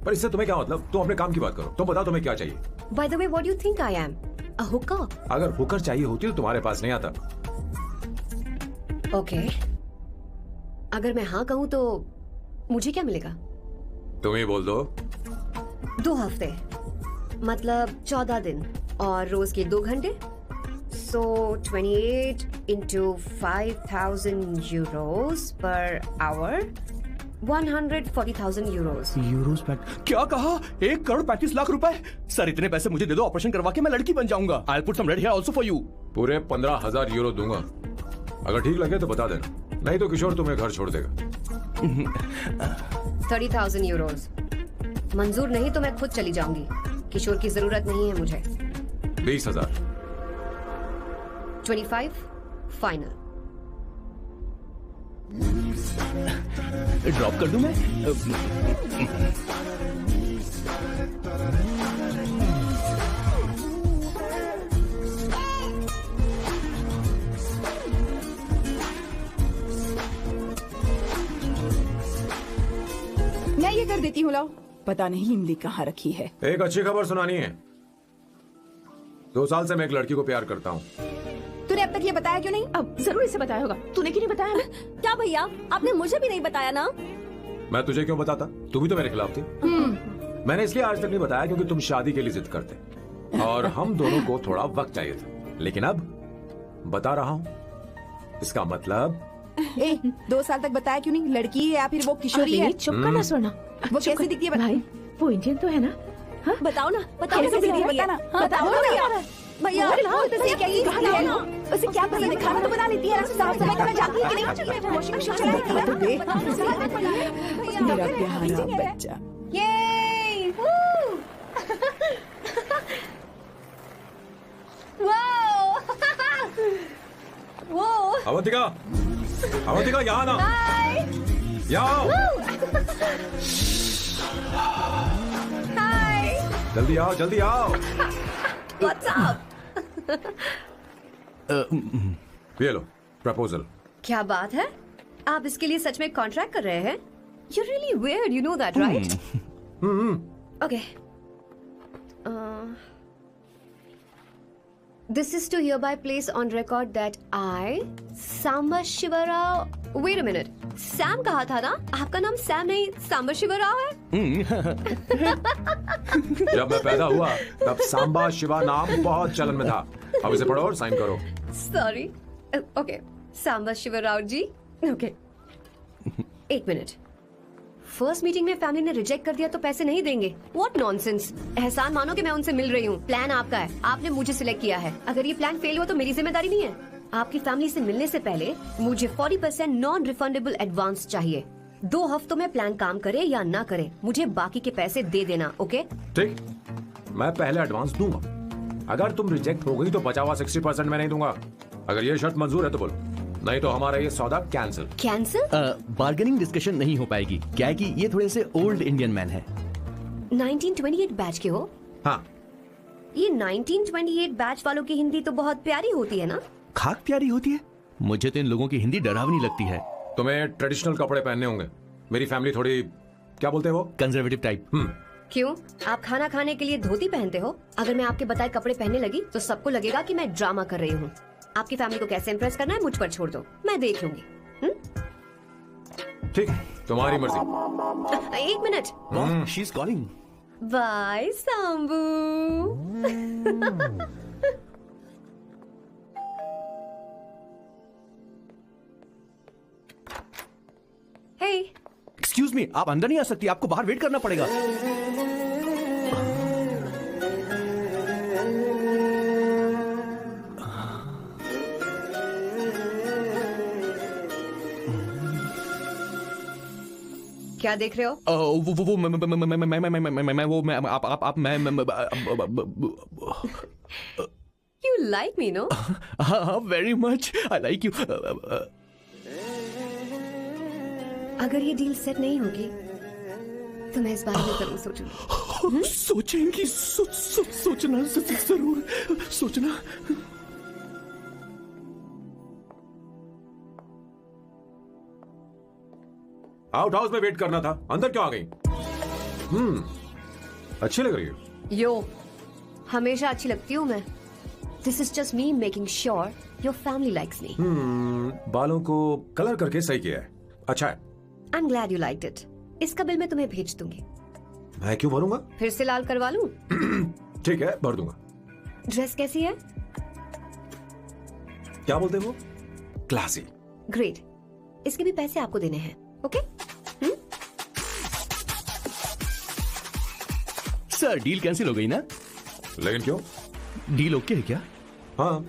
पर इससे तुम्हें क्या मतलब? तुम अपने काम की बात करो। तुम बताओ तुम्हें क्या चाहिए? By the way, what do you think I am? A Hooker? अगर हुकर चाहिए होती तो तुम्हारे पास नहीं आता। ओके, अगर मैं हाँ कहूँ तो मुझे क्या मिलेगा? तुम ही बोल दो। 2 हफ्ते मतलब 14 दिन और रोज के 2 घंटे। सो 28 into 5,000 euros per hour, 140,000 euros। Euros PAT? क्या कहा? 1,35,00,000 रुपए? सर इतने पैसे मुझे दे दो, ऑपरेशन करवा के मैं लड़की बन जाऊंगा। I'll put some red hair also for you। पूरे 15,000 यूरो दूंगा। अगर ठीक लगे तो बता देना, नहीं तो किशोर तुम्हें घर छोड़ देगा। 30,000 euros मंजूर नहीं तो मैं खुद चली जाऊंगी। किशोर की जरूरत नहीं है मुझे। 20,000। 25 फाइनल। ड्रॉप कर दूं मैं? मैं ये कर देती हूँ, लाओ। पता नहीं इमली कहाँ रखी है। एक अच्छी खबर सुनानी है। 2 साल से मैं एक लड़की को प्यार करता हूँ। तूने अब तक ये बताया क्यों नहीं? अब जरूर इसे बताया होगा, तूने क्यों नहीं बताया हमें? क्या भैया, आपने मुझे भी नहीं बताया ना? मैं तुझे क्यों बताता? तू भी तो मेरे खिलाफ थी। मैंने इसलिए आज तक नहीं बताया क्योंकि तुम शादी के लिए जिद करते और हम दोनों को थोड़ा वक्त चाहिए था। लेकिन अब बता रहा हूँ। इसका मतलब 2 साल तक बताया क्यों नहीं? लड़की है या फिर वो किशोरी है? चुप करना सोना। वो कैसी दिखती है? भाई वो इंडियन तो है ना? हाँ? बताओ ना, बताओ कैसे कैसी दिखती है? दिखती है? बताना, हाँ, बताओ बताओ ना भैया। भैया, उसे क्या ये बताओ है? ना। उसे क्या पसंद है? खाना तो बना लेती है, साफ सफाई करना जानती है कि नहीं? वॉशिंग मशीन चलाती है तो देख। मेरा प्यारा बच्चा। ये वो अवंतिका, अवंतिका यहाँ ना, यहाँ जल्दी आओ, जल्दी आओ। What's up? ये लो प्रपोजल। क्या बात है? आप इसके लिए सच में कॉन्ट्रैक्ट कर रहे हैं? You're really weird, you know that, right? Okay. This is to hereby place on record that I, Samba Shiva Rao. Wait a minute. Sam कहा था ना? आपका नाम सैम नहीं सांबा शिवा राव है? जब मैं पैदा हुआ तब सांबा शिवा नाम बहुत चलन में था। अब इसे पढ़ो और साइन करो। Sorry. Okay. Samba Shiva Rao ji. Okay. एक मिनट। फर्स्ट मीटिंग में फैमिली ने रिजेक्ट कर दिया तो पैसे नहीं देंगे? What nonsense! एहसान मानो कि मैं उनसे मिल रही हूँ। प्लान आपका है, आपने मुझे सिलेक्ट किया है। अगर ये प्लान फेल हुआ तो मेरी जिम्मेदारी नहीं है। आपकी फैमिली से मिलने से पहले मुझे 40% नॉन रिफंडेबल एडवांस चाहिए। 2 हफ्तों में प्लान काम करे या ना करे, मुझे बाकी के पैसे दे देना, ओके? ठीक, मैं पहले एडवांस दूंगा। अगर तुम रिजेक्ट हो गई तो बचा हुआ 60% मैं नहीं दूंगा। अगर ये शर्त मंजूर है तो बोलो, नहीं तो हमारा ये सौदा कैंसिल। कैंसिल? बार्गेनिंग डिस्कशन नहीं हो पाएगी। क्या है कि ये थोड़े से ओल्ड इंडियन मैन है। 1928 बैच के हो? हाँ। ये 1928 बैच वालों की हिंदी तो बहुत प्यारी होती है ना? खाक प्यारी होती है? मुझे तो इन लोगों की हिंदी डरावनी लगती है। तुम्हें ट्रेडिशनल कपड़े पहनने होंगे। मेरी फैमिली थोड़ी, क्या बोलते हैं वो, कंजर्वेटिव टाइप। क्यों? आप खाना खाने के लिए धोती पहनते हो? अगर मैं आपके बताए कपड़े पहनने लगी तो सबको लगेगा कि मैं ड्रामा कर रही हूँ। आपकी फैमिली को कैसे इम्प्रेस करना है मुझ पर छोड़ दो, मैं देख लूंगी। ठीक, तुम्हारी मर्जी। एक minute. She is calling. Bye Sambu. Hey, excuse me, आप अंदर नहीं आ सकती, आपको बाहर वेट करना पड़ेगा। क्या देख रहे हो? वो मैं वो मैं आप मैं You like me, no? हाँ, very much. I like you. अगर ये डील सेट नहीं होगी तो मैं इस बारे में जरूर सोचूंगी। सोचेंगी, सोचना जरूर सोचना। आउट हाउस में वेट करना था, अंदर क्यों आ गई? अच्छी लग रही हो। यो, हमेशा अच्छी लगती हूँ मैं। This is just me making sure your family likes me. बालों को कलर करके सही किया है, अच्छा है। I am glad you liked it. इसका बिल मैं तुम्हें भेज दूंगी। मैं क्यों भरूंगा? फिर से लाल करवा लूं? ठीक है, भर दूंगा। ड्रेस कैसी है? क्या बोलते हैं वो? क्लासी। ग्रेट, इसके भी पैसे आपको देने हैं, ओके? सर, डील कैंसिल हो गई ना? लेकिन क्यों? डील ओके है क्या? हाँ।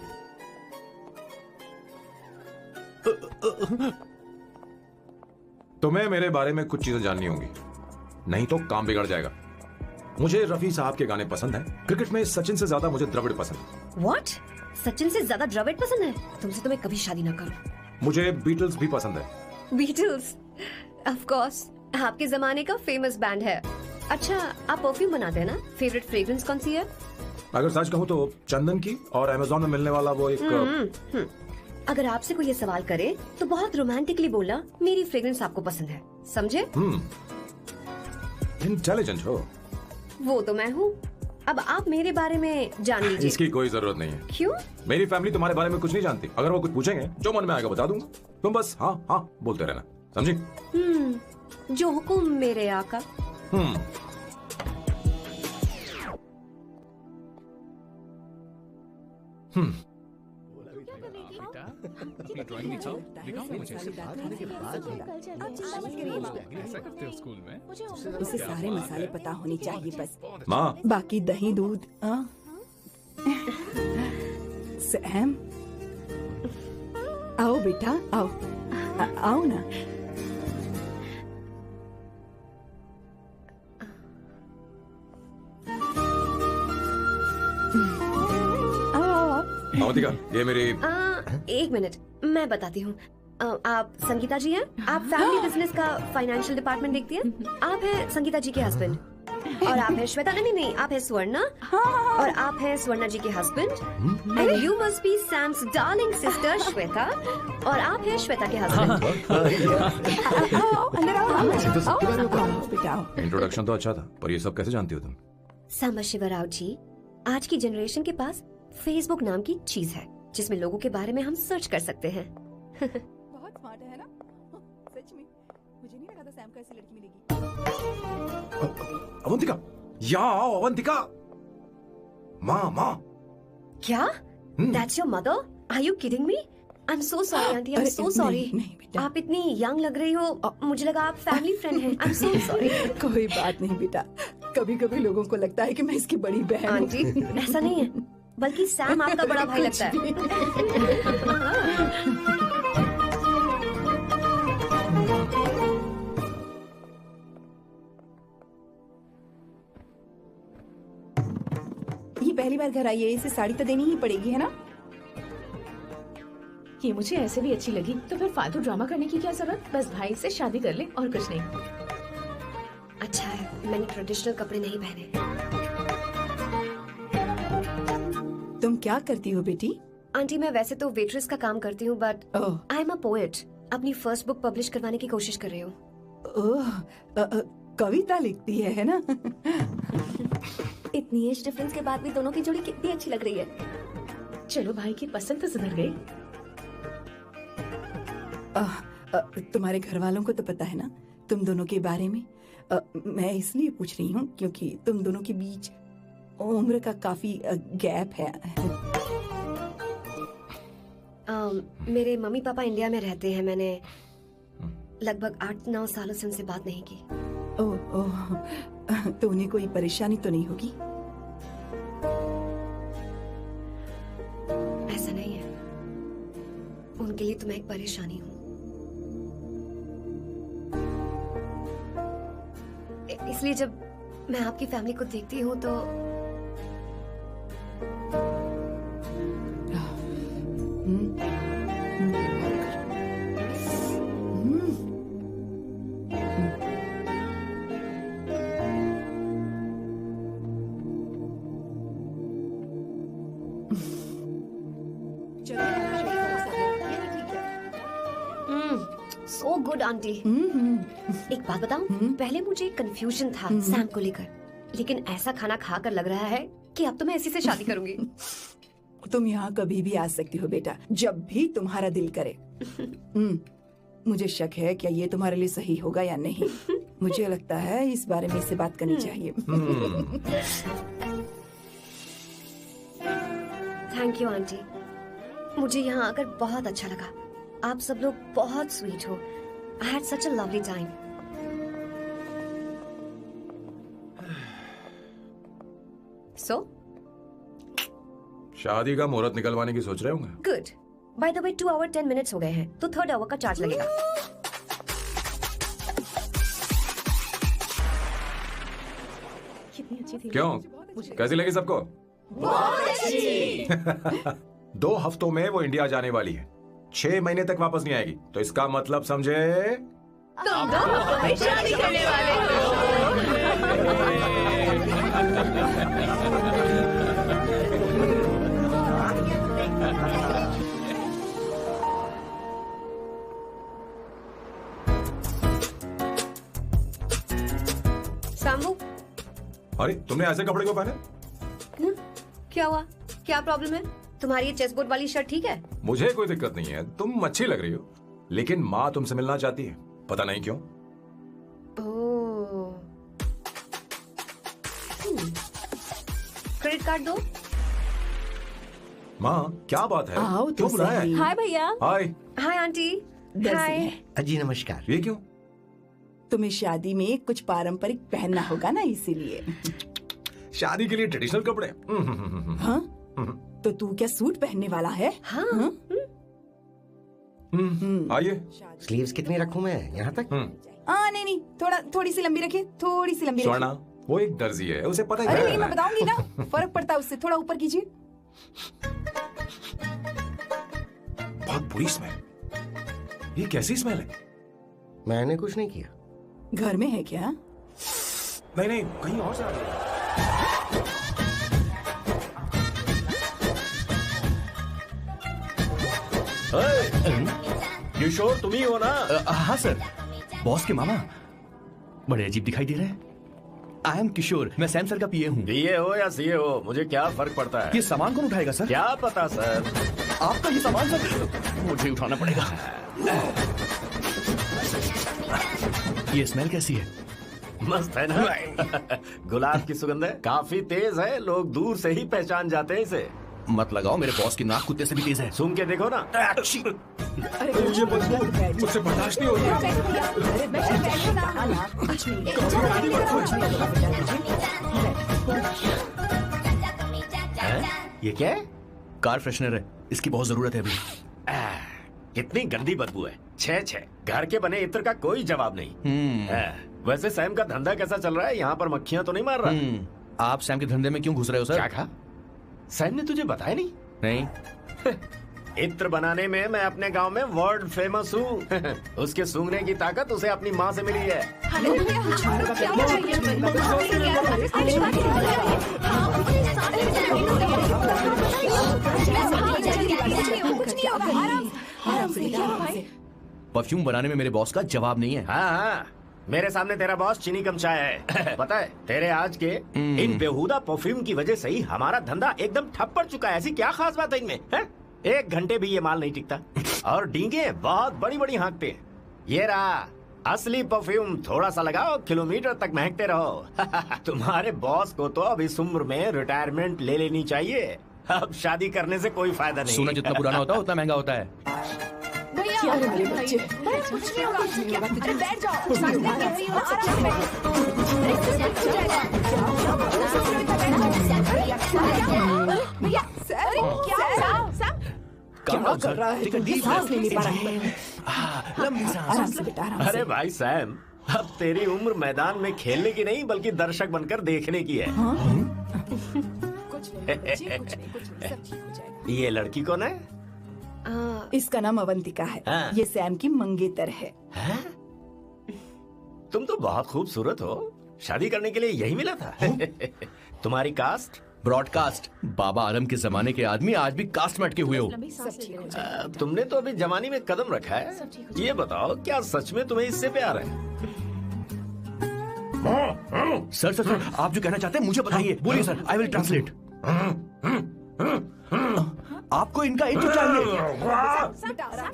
तुम्हें मेरे बारे में कुछ चीजें जाननी होंगी, नहीं तो काम बिगड़ जाएगा। मुझे रफी साहब के गाने पसंद हैं। क्रिकेट में सचिन से ज्यादा मुझे द्रविड़ पसंद है। व्हाट? सचिन से ज्यादा द्रविड़ पसंद है? तुमसे तो मैं कभी शादी ना करूं। मुझे बीटल्स भी पसंद है। बीटल्स? ऑफ कोर्स, आपके जमाने का फेमस बैंड है। अच्छा, आप परफ्यूम बनाते हैं ना? फेवरेट फ्रेग्रेंस कौन सी है? अगर सच कहूं तो चंदन की, और अमेज़न में मिलने वाला वो एक अगर आपसे कोई ये सवाल करे तो बहुत रोमांटिकली बोलना मेरी फ्रेग्रेंस आपको पसंद है, समझे? इंटेलिजेंट हो। वो तो मैं हूँ। अब आप मेरे बारे में जान लीजिए। इसकी कोई जरूरत नहीं है। क्यों? मेरी फैमिली तुम्हारे बारे में कुछ नहीं जानती। अगर वो कुछ पूछेंगे, जो मन में आएगा बता दूंगा। तुम बस हाँ हाँ बोलते रहना, समझी? जो हुकुम मेरे आका। अपनी ड्राइंग दिखाओ, दिखाओ मुझे। ऐसा करते हो स्कूल में? उसे सारे मसाले पता होने चाहिए बस। माँ, बाकी दही दूध। सैम, आओ बेटा, आओ। आओ ना। अवंतिका, ये मेरी। एक मिनट, मैं बताती हूँ। आप संगीता जी हैं? आप फैमिली बिजनेस का फाइनेंशियल डिपार्टमेंट देखती हैं? आप हैं संगीता जी के हस्बैंड? और आप हैं श्वेता। नहीं नहीं, आप हैं स्वर्णा। और आप हैं स्वर्णा जी के husband. And you must be Sam's darling sister Shweta. और आप हैं श्वेता के हस्बैंड। अंदर आओ तो सबके बारे में पता है। बेटा आओ। इंट्रोडक्शन तो अच्छा था, पर ये सब कैसे जानती हो तुम? सांबा शिवराव जी, आज की जनरेशन के पास फेसबुक नाम की चीज है जिसमें लोगों के बारे में हम सर्च कर सकते हैं। बहुत स्मार्ट है ना? सच में मुझे नहीं लगा था सैम को ऐसी लड़की मिलेगी। अवंतिका, यहाँ आओ अवंतिका। माँ। क्या? That's your mother? Are you kidding me? I'm so sorry, auntie. I'm अरे, so sorry. नहीं बेटा। आप इतनी यंग लग रही हो, मुझे लगा आप फैमिली फ्रेंड हैं। I'm so sorry. कोई बात नहीं बेटा, कभी कभी लोगों को लगता है कि मैं इसकी बड़ी बहन हूँ। आंटी, ऐसा नहीं है, बल्कि सैम आपका बड़ा भाई लगता है। ये पहली बार घर आई है, इसे साड़ी तो देनी ही पड़ेगी, है ना? ये मुझे ऐसे भी अच्छी लगी, तो फिर फालतू ड्रामा करने की क्या जरूरत? बस भाई से शादी कर ले और कुछ नहीं। अच्छा है, मैंने ट्रेडिशनल कपड़े नहीं पहने। तुम क्या करती हो बेटी? आंटी, मैं वैसे तो वेट्रेस का काम करती हूँ, but oh I am a poet. अपनी फर्स्ट बुक पब्लिश करवाने की कोशिश कर रही हूँ। ओह, कविता लिखती है ना? इतनी एज डिफरेंस के बाद भी दोनों की जोड़ी कितनी अच्छी लग रही है। चलो भाई की पसंद तो सुधर गई। तुम्हारे घर वालों को तो पता है ना तुम दोनों के बारे में? मैं इसलिए पूछ रही हूँ क्योंकि तुम दोनों के बीच उम्र का काफी गैप है। मेरे मम्मी पापा इंडिया में रहते हैं। मैंने लगभग 8-9 सालों से उनसे बात नहीं की। ओह तो उन्हें कोई परेशानी तो नहीं होगी? ऐसा नहीं है, उनके लिए तो मैं एक परेशानी हूँ। इसलिए जब मैं आपकी फैमिली को देखती हूँ तो सो गुड आंटी। एक बात बताऊं, पहले मुझे कंफ्यूजन था सैम को लेकर, लेकिन ऐसा खाना खाकर लग रहा है कि अब तो मैं इसी से शादी करूंगी। तुम यहाँ कभी भी आ सकती हो बेटा, जब भी तुम्हारा दिल करे। मुझे शक है क्या ये तुम्हारे लिए सही होगा या नहीं। मुझे लगता है इस बारे में इससे बात करनी चाहिए। थैंक यू आंटी, मुझे यहाँ आकर बहुत अच्छा लगा। आप सब लोग बहुत स्वीट हो। I had such a lovely time. So? शादी का मुहूर्त निकलवाने की सोच रहे होंगे? Good. By the way, 2 hour 10 minutes हो गए हैं, तो 3rd hour का चार्ज लगेगा। कितनी अच्छी थी। क्यों? कैसी लगी सबको? बहुत अच्छी। 2 हफ्तों में वो इंडिया जाने वाली है, 6 महीने तक वापस नहीं आएगी। तो इसका मतलब समझे, तुम दोनों शादी करने वाले हो। सामू, अरे तुमने ऐसे कपड़े क्यों पहने? क्या हुआ? क्या प्रॉब्लम है? तुम्हारी ये चेस्ट बोर्ड वाली शर्ट ठीक है? मुझे कोई दिक्कत नहीं है, तुम अच्छी लग रही हो, लेकिन माँ तुमसे मिलना चाहती है, पता नहीं क्यों। क्रेडिट कार्ड दो। माँ क्या बात है? आओ तो क्यों बुलाया है? सही। हाय भैया। हाय। Hi aunty. दर्जी हाय। है। जी नमस्कार। ये क्यों? तुम्हें शादी में कुछ पारंपरिक पहनना होगा ना, इसीलिए। शादी के लिए ट्रेडिशनल कपड़े? हाँ? तो तू क्या सूट पहनने वाला है? हाँ। आइए। स्लीव्स कितनी रखूं मैं? यहाँ तक? नहीं, थोड़ी सी लंबी रखिए, थोड़ी सी लंबी स्वर्णा, रखिए। वो एक दर्जी है, उसे पता ही अरे क्या नहीं, मैं करना है। बताऊंगी ना, फर्क पड़ता है उससे। थोड़ा ऊपर कीजिए। बहुत बुरी स्मेल। ये कैसी स्मेल है? मैंने कुछ नहीं किया। घर में है क्या? नहीं नहीं, कहीं और से आ रही है। किशोर तुम ही हो ना? हाँ सर, बॉस के मामा बड़े अजीब दिखाई दे रहे हैं। आई एम किशोर, मैं सैम सर का पीए हूँ। पीए हो या सीए हो, मुझे क्या फर्क पड़ता है? ये सामान कौन उठाएगा सर? क्या पता सर। आपका ये सामान सर मुझे उठाना पड़ेगा। ये स्मेल कैसी है? मस्त है ना? गुलाब की सुगंध है, काफी तेज है, लोग दूर से ही पहचान जाते हैं इसे। मत लगाओ, मेरे बॉस की नाक कुत्ते से भी तेज है। सूंघ के देखो ना। अरे मुझसे बर्दाश्त नहीं हो रही। ये क्या है? कार फ्रेशनर है, इसकी बहुत जरूरत है अभी। कितनी गंदी बदबू है। छे घर के बने इत्र का कोई जवाब नहीं। वैसे सैम का धंधा कैसा चल रहा है? यहाँ पर मक्खियाँ तो नहीं मार रहा? आप सैम के धंधे में क्यों घुस रहे हो सर? क्या कहा? सैम ने तुझे बताया नहीं? नहीं। इत्र बनाने में मैं अपने गांव में वर्ल्ड फेमस हूँ। उसके सूंघने की ताकत उसे अपनी माँ से मिली है। परफ्यूम बनाने में मेरे बॉस का जवाब नहीं है। हाँ, मेरे सामने तेरा बॉस चीनी कम चाय है। पता है, तेरे आज के इन बेहुदा परफ्यूम की वजह से ही हमारा धंधा एकदम ठप पड़ चुका है। ऐसी क्या खास बात है इनमें? 1 घंटे भी ये माल नहीं टिकता और डींगे बहुत बड़ी बड़ी हाँकते हैं। ये रहा असली परफ्यूम, थोड़ा सा लगाओ, किलोमीटर तक महकते रहो। तुम्हारे बॉस को तो अब इस उम्र में रिटायरमेंट ले लेनी चाहिए। अब शादी करने से कोई फायदा नहीं। सोना जितना पुराना होता है उतना महंगा होता है। क्या रे मेरे बच्चे? कुछ नहीं होगा, अरे बैठ जाओ। क्या कर रहा है? सांस नहीं ले पा रहा है। लंबी सांस। आराम से बेटा, आराम से। अरे भाई सैम, अब तेरी उम्र मैदान में खेलने की नहीं बल्कि दर्शक बनकर देखने की है। कुछ नहीं, सब ठीक हो जाएगा। ये लड़की कौन है? इसका नाम अवंतिका है। हाँ। ये सैम की मंगेतर है। तुम तो बहुत खूबसूरत हो, शादी करने के लिए यही मिला था। तुम्हारी कास्ट? ब्रॉडकास्ट। बाबा आलम के जमाने के आदमी आज भी कास्ट में अटके हुए हो। तुमने तो अभी जवानी में कदम रखा है। ये बताओ, क्या सच में तुम्हें इससे प्यार है? सर सर सर, आप जो कहना चाहते हैं मुझे बताइए। बोलिए सर, आई विल ट्रांसलेट। आपको इनका इत्र चाहिए?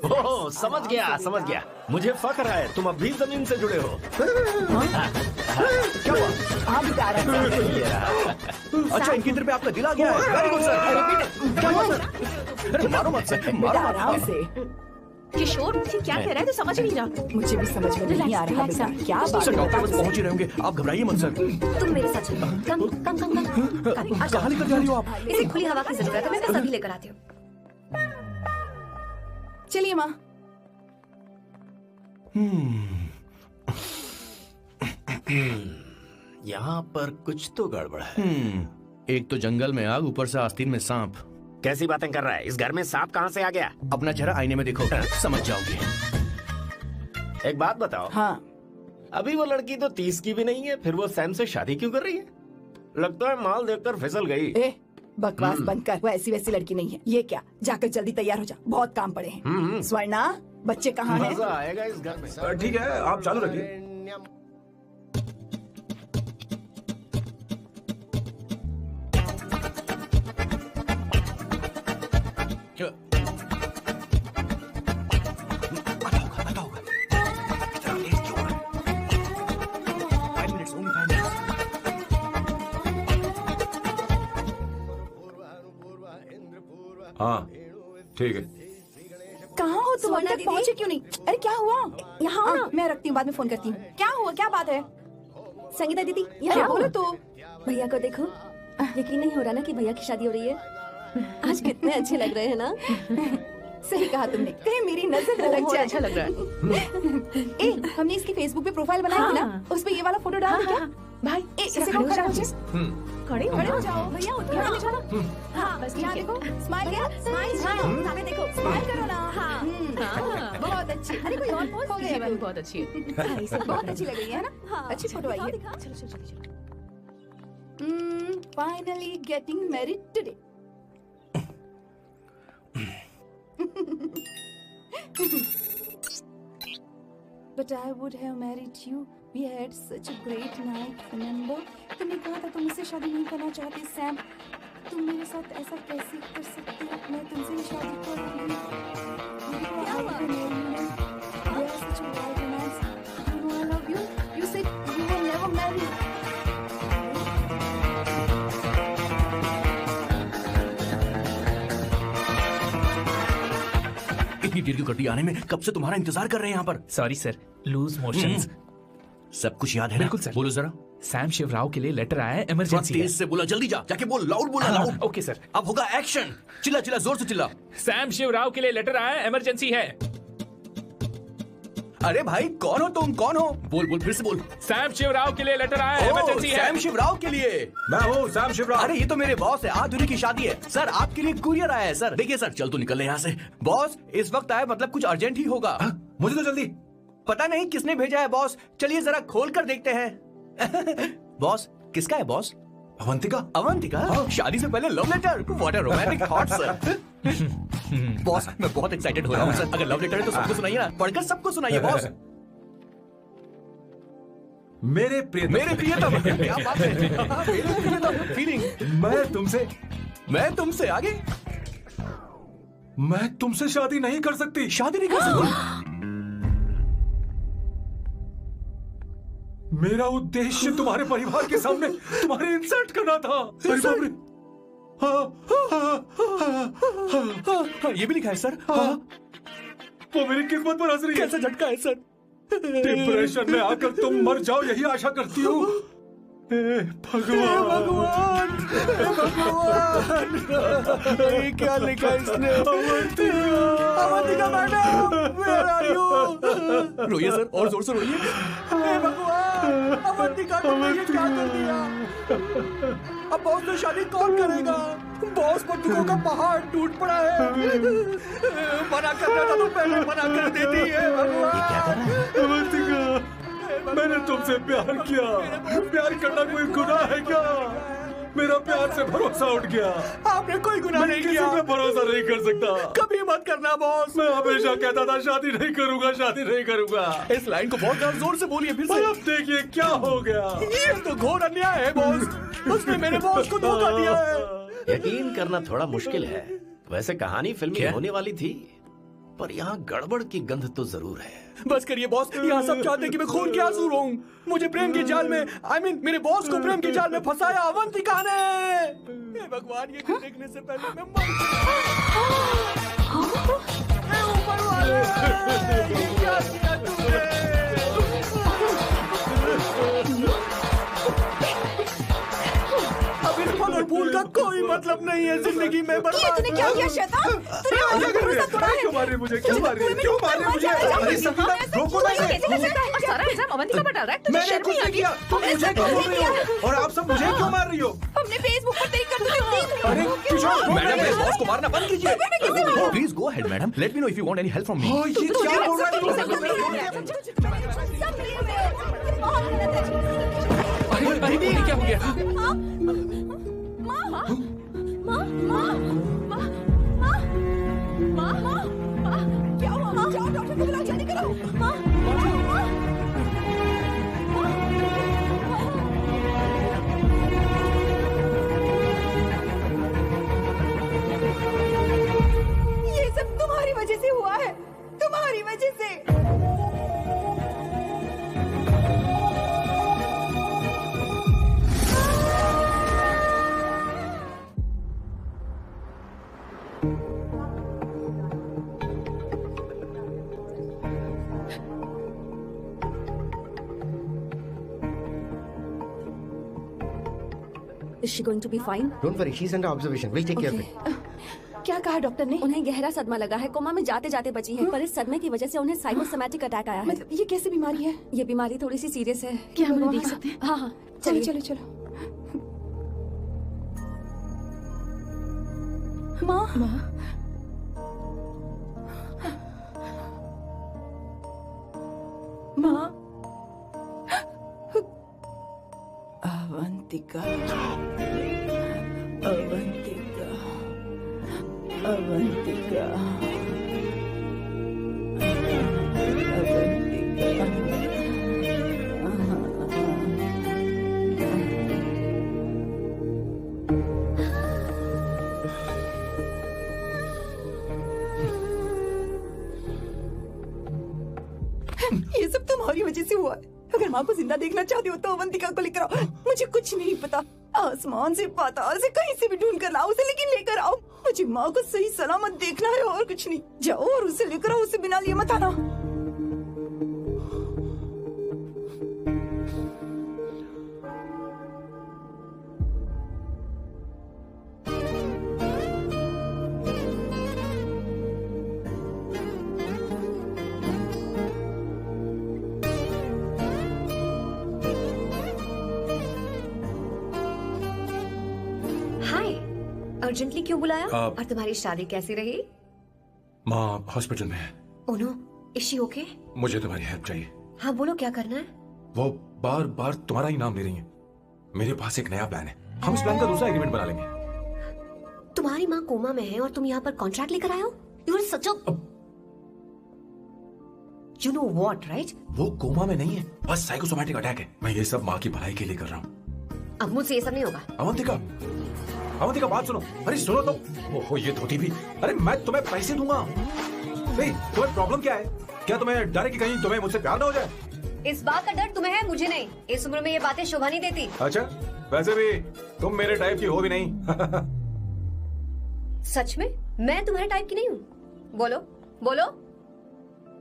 ओह, समझ गया। मुझे फख्र है, तुम अब भी जमीन से जुड़े हो। क्या हुआ? आप बता रहे हैं। अच्छा, इनके इत्र पे आपका दिल आ गया है। Very good sir. क्या हुआ सर? अरे मारो मत सर, बेटा आराम से। किशोर क्या कह रहा है तो समझ नहीं रहा। मुझे भी समझ में नहीं आ रहा बेटा, क्या बात सर है? डॉक्टर बस पहुंच ही रहे होंगे, आप घबराइए मत सर। तुम मेरे साथ चलो। कम कहाँ लेकर जा रही हो आप? इसे खुली हवा की जरूरत है, मैं बस अभी लेकर आती हूँ। चलिए माँ। यहाँ पर कुछ तो गड़बड़ है। एक तो जंगल में आग, ऊपर से आस्तीन में सांप। कैसी बातें कर रहा है? इस घर में सांप कहाँ से आ गया? अपना चेहरा आईने में देखो, समझ जाओगे। एक बात बताओ। हाँ। अभी वो लड़की तो 30 की भी नहीं है, फिर वो सैम से शादी क्यों कर रही है? लगता है माल देखकर फिसल गई। बकवास बंद कर, वो ऐसी वैसी लड़की नहीं है। ये क्या, जाकर जल्दी तैयार हो जा, बहुत काम पड़े हैं। स्वर्णा, बच्चे कहाँ हैं? मजा आएगा इस घर में। ठीक है, आप चालू रखिए। हाँ ठीक है। कहाँ हो तुम? अभी तक पहुँचे क्यों नहीं? अरे क्या हुआ? यहाँ आओ ना, मैं रखती हूँ, बाद में फोन करती हूँ। क्या हुआ, क्या बात है? संगीता दीदी, क्या बोलो तो? भैया को देखो, यकीन नहीं हो रहा ना कि भैया की शादी हो रही है। आज कितने अच्छे लग रहे हैं ना। सही कहा तुमने, कहीं मेरी नजर न लग जाए। अच्छा लग रहा है। ए, हमने इसकी फेसबुक पे प्रोफाइल बनाई थी ना, उस पे ये वाला फोटो डाल क्या? भाई इसे खड़े हो जाओ। खड़े हो जाओ भैया, उठो ना। हाँ बस यहाँ देखो, स्माइल करो, स्माइल आगे देखो, स्माइल करो ना। हाँ बहुत अच्छी। अरे कोई और पोज हो गया, बहुत अच्छी है। बहुत अच्छी लग रही है ना। अच्छी फोटो आई है। चलो चलो चलो। Finally getting married today. But I would have married you. We had such a great night. Remember? तुमने कहा था तुम मुझसे शादी नहीं करना चाहते, सैम. तुम मेरे साथ ऐसा कैसे कर सकते हो? मैं तुमसे ही शादी करूंगी. We are such a wild romance. You know I love you. You said you will never marry. इतनी देर क्यों कर दी आने में? कब से तुम्हारा इंतजार कर रहे हैं यहाँ पर. Sorry sir, loose motions. सब कुछ याद है ना? बिल्कुल सर. बोलो जरा. सैम शिवराव के लिए लेटर आया है, इमरजेंसी. तेज से बोला, जल्दी जा. जाके बोल, लाउड बोला, लाउड. Okay sir. अब होगा एक्शन. चिल्ला चिल्ला, जोर से चिल्ला. सैम शिवराव के लिए लेटर आया है, इमरजेंसी है. अरे भाई, कौन हो तुम? कौन हो? बोल बोल, फिर से बोल. सैम शिवराव के लिए लेटर आया है, इमरजेंसी है. सैम शिवराव के लिए. मैं हूँ सैम शिवराव. अरे ये तो मेरे बॉस है. आज उन्हीं की शादी है सर. आपके लिए कुरियर आया है सर. देखिए सर, चल तो निकल यहाँ से. बॉस इस वक्त आए, मतलब कुछ अर्जेंट ही होगा. मुझे तो जल्दी. पता नहीं किसने भेजा है बॉस. चलिए जरा खोल कर देखते हैं. बॉस, किसका है बॉस? अवंतिका. अवंतिका? शादी से पहले love letter. What a romantic thought sir. Boss, मैं बहुत एक्साइटेड हो रहा हूँ सर. अगर लव लेटर है तो सबको सुनाइए ना. पढ़कर सबको सुनाइए बॉस. मेरे प्रियतम. क्या बात है. मेरे प्रियतम फीलिंग. मैं तुमसे आगे. मैं तुमसे शादी नहीं कर सकती. शादी नहीं कर सकती? मेरा उद्देश्य तुम्हारे परिवार के सामने तुम्हारे इंसल्ट करना था. अरे बाप रे. ये भी लिखा है सर. वो मेरी किस्मत पर हंस रही है. कैसा झटका है सर. डिप्रेशन में आकर तुम मर जाओ, यही आशा करती हूँ. भगवान. ये क्या लिखा इसने? Avantika madam, where are you? रोइए सर, और जोर से रोइए. हे भगवान, अवंतिका तुमने ये क्या कर दिया? अब बॉस से शादी कौन करेगा? बॉस पर दुखों का पहाड़ टूट पड़ा है. मना करना था तो पहले मना कर देती है. भगवान, ये क्या कर रहा है? अवंतिका, मैंने तुमसे प्यार किया. प्यार करना कोई गुनाह है क्या? मेरा प्यार से भरोसा उठ गया. आपने कोई गुनाह नहीं किया. मैं भरोसा नहीं कर सकता. कभी मत करना बॉस. मैं हमेशा कहता था शादी नहीं करूंगा, शादी नहीं करूंगा. इस लाइन को बहुत जोर से बोलिए फिर से. अब देखिए क्या हो गया. ये तो घोर अन्याय है बॉस. उसने मेरे बॉस को धोखा दिया है. यकीन करना थोड़ा मुश्किल है. वैसे कहानी फिल्मी होने वाली थी, पर यहाँ गड़बड़ की गंध तो जरूर है. बस करिए बॉस. यहाँ सब चाहते हैं कि मैं खून के आंसू रोऊं. मुझे प्रेम की जाल में, मेरे बॉस को प्रेम की जाल में फंसाया अवंतिका ने. हे भगवान, ये देखने से पहले मैं मर ऊपर वाले, ये क्या किया तूने? अब इस फल और फूल का कोई मतलब नहीं है जिंदगी में. बर्बाद. तूने क्या किया शैतान? तूने हमारा भरोसा तोड़ा है. क्यों मार रही मुझे? क्यों मार रही? क्यों मार रही मुझे? अरे संगीता, रोको ना. सारा इल्जाम अवंतिका पर डाल रहा है. तुझे मैंने शर्म कुछ नहीं नहीं आती? किया. तुम मुझे क्यों बोल रही हो? और आप सब मुझे क्यों मार रही हो? हमने फेसबुक पर देख कर तुझे देख लिया. अरे किशोर, मैडम, मेरे बॉस को मारना बंद कीजिए. Please go ahead madam. Let me know if you want any help from me. ये क्या बोल रहा है? अरे क्या हो गया? क्या हुआ? जाओ डॉक्टर को बुलाओ, जल्दी करो. ये सब तुम्हारी वजह से हुआ है. तुम्हारी वजह से. Is she going to be fine? Don't worry, she's under observation. We'll take care of it. क्या कहा डॉक्टर ने? उन्हें गहरा सदमा लगा है. कोमा में जाते जाते बची है, पर इस सदमे की वजह से उन्हें साइकोसोमैटिक अटैक आया है. मतलब ये कैसी बीमारी है? ये बीमारी थोड़ी सी सीरियस है. क्या हम उन्हें देख सकते हैं? हाँ, चलो चलिए. चलो चलो. माँ. माँ. अवंतिका. अवंतिका, अवंतिका, अवंतिका, ये सब तुम्हारी वजह से हुआ है। अगर माँ को जिंदा देखना चाहती हो तो अवंतिका को लेकर आओ। मुझे कुछ नहीं पता, आसमान से पाताल से कहीं से भी ढूंढ कर लाओ उसे, लेकिन लेकर आओ। मुझे माँ को सही सलामत देखना है और कुछ नहीं। जाओ और उसे लेकर आओ, उसे बिना लिए मत आना। अर्जेंटली क्यों बुलाया? और तुम्हारी शादी कैसी रही? माँ हॉस्पिटल में है। Oh no, is she okay? मुझे तुम्हारी हेल्प चाहिए। हाँ बोलो, क्या करना है? वो बार बार तुम्हारा ही नाम ले रही है। मेरे पास एक नया प्लान है, हम इस प्लान का दूसरा एग्रीमेंट बना लेंगे। तुम्हारी माँ कोमा में है और तुम यहाँ पर कॉन्ट्रैक्ट लेकर आए हो? You are such a you know what, right? वो कोमा में नहीं है, बस साइकोसोमैटिक अटैक है। मैं ये सब माँ की भलाई के लिए कर रहा हूँ। अब मुझसे ये सब नहीं होगा। अवंतिका, अवंतिका बात सुनो। अरे सुनो तो। ओहो ये धोती भी। अरे मैं तुम्हें पैसे दूंगा। नहीं, तुम्हें प्रॉब्लम क्या है? क्या तुम्हें डर है कि कहीं तुम्हें मुझसे प्यार ना हो जाए? इस बात का डर तुम्हें है, मुझे नहीं। इस उम्र में ये बातें शोभा नहीं देती। अच्छा, वैसे भी तुम मेरे टाइप की हो भी नहीं। सच में मैं तुम्हारे टाइप की नहीं हूँ? बोलो बोलो।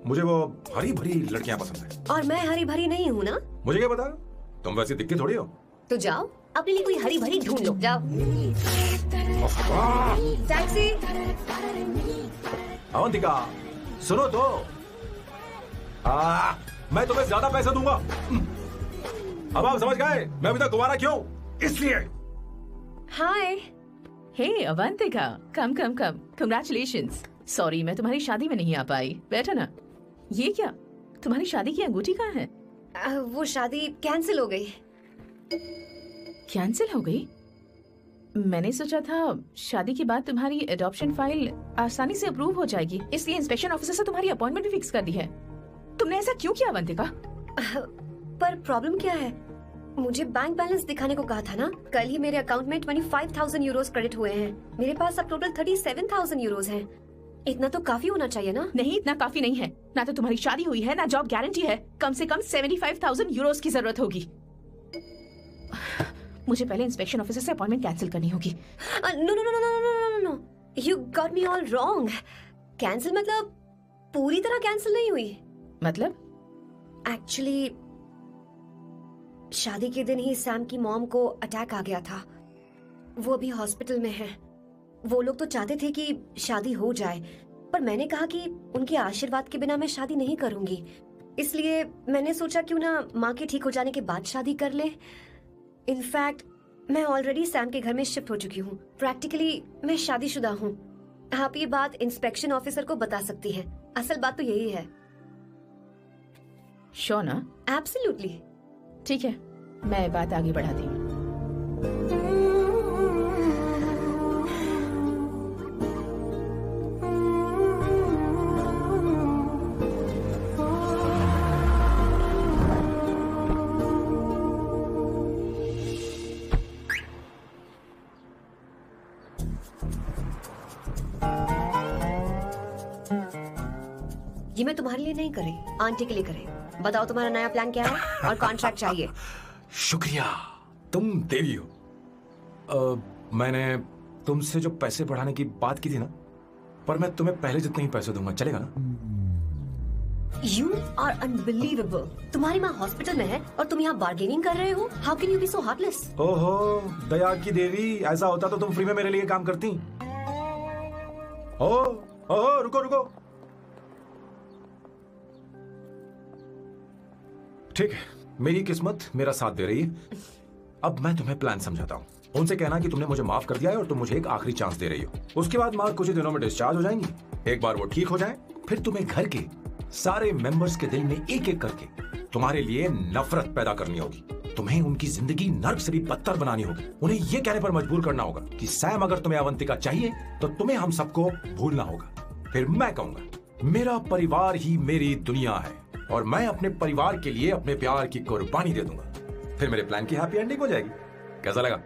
मुझे वो हरी भरी लड़कियां पसंद है। और मैं हरी भरी नहीं हूँ ना? मुझे क्या पता, तुम वैसे दिखती थोड़ी हो। तो जाओ अपने लिए कोई हरी भरी ढूंढ लो, जाओ। टैक्सी। अवंतिका सुनो तो। मैं तुम्हें ज्यादा पैसे दूंगा। अब आप समझ गए मैं अभी तक दोबारा क्यों? इसलिए। हाय। हे अवंतिका, कम कम कम, कंग्रेचुलेशंस। सॉरी मैं तुम्हारी शादी में नहीं आ पाई। बैठो ना। ये क्या, तुम्हारी शादी की अंगूठी कहाँ है? वो शादी कैंसिल हो गई। कैंसिल हो गई? मैंने सोचा था शादी के बाद तुम्हारी एडॉप्शन फाइल आसानी से अप्रूव हो जाएगी, इसलिए इंस्पेक्शन ऑफिसर से तुम्हारी अपॉइंटमेंट भी फिक्स कर दी है। तुमने ऐसा क्यों किया अवंतिका? पर प्रॉब्लम क्या है? मुझे बैंक बैलेंस दिखाने को कहा था ना। कल ही मेरे अकाउंट में 25,000 यूरोस क्रेडिट हुए हैं। मेरे पास अब टोटल 37,000 यूरोस हैं। इतना तो काफी होना चाहिए ना? नहीं, इतना काफी नहीं है। ना तो तुम्हारी शादी हुई है, ना जॉब गारंटी है। कम से कम 75,000 यूरोस की जरूरत होगी। मुझे पहले इंस्पेक्शन ऑफिसर से अपॉइंटमेंट कैंसिल करनी होगी। No no no no no no no, you got me all wrong. Cancel मतलब पूरी तरह कैंसिल नहीं हुई। मतलब? एक्चुअली शादी के दिन ही सैम की मॉम को अटैक आ गया था। वो अभी हॉस्पिटल में है। वो लोग तो चाहते थे कि शादी हो जाए, पर मैंने कहा कि उनके आशीर्वाद के बिना मैं शादी नहीं करूंगी। इसलिए मैंने सोचा क्यों ना माँ के ठीक हो जाने के बाद शादी कर ले। इनफैक्ट मैं ऑलरेडी सैम के घर में शिफ्ट हो चुकी हूँ। प्रैक्टिकली मैं शादीशुदा हूँ। आप ये बात इंस्पेक्शन ऑफिसर को बता सकती हैं। असल बात तो यही है। श्योर ना? एब्सोल्युटली। ठीक है, मैं बात आगे बढ़ाती हूँ। ये मैं तुम्हारे लिए नहीं करे, आंटी के लिए करे। बताओ तुम्हारा नया प्लान क्या है और कॉन्ट्रैक्ट चाहिए। शुक्रिया, तुम देवी हो। मैंने तुमसे जो पैसे बढ़ाने की बात की थी ना, पर मैं तुम्हें पहले जितने ही पैसे दूंगा, चलेगा ना? You are unbelievable। तुम्हारी माँ हॉस्पिटल में है और तुम यहाँ बार्गेनिंग कर रहे हो। How can you be so heartless? ओहो दया की देवी, ऐसा होता तो तुम फ्री में मेरे लिए काम करती। ओहो रुको रुको। ठीक है, मेरी किस्मत मेरा साथ दे रही है। अब मैं तुम्हें प्लान समझाता हूँ। उनसे कहना कि तुमने मुझे माफ कर दिया है और तुम मुझे एक आखिरी चांस दे रही हो। उसके बाद माँ कुछ ही दिनों में डिस्चार्ज हो जाएंगी। एक बार वो ठीक हो जाए, फिर तुम्हें घर के सारे मेंबर्स के दिल में एक एक करके तुम्हारे लिए नफरत पैदा करनी होगी। तुम्हें उनकी जिंदगी नर्क से भी बदतर बनानी होगी। उन्हें यह कहने पर मजबूर करना होगा कि सैम अगर तुम्हें अवंतिका चाहिए तो तुम्हें हम सबको भूलना होगा। फिर मैं कहूंगा मेरा परिवार ही मेरी दुनिया है और मैं अपने परिवार के लिए अपने प्यार की कुर्बानी दे दूंगा। फिर मेरे प्लान की हैप्पी एंडिंग हो जाएगी। कैसा लगा?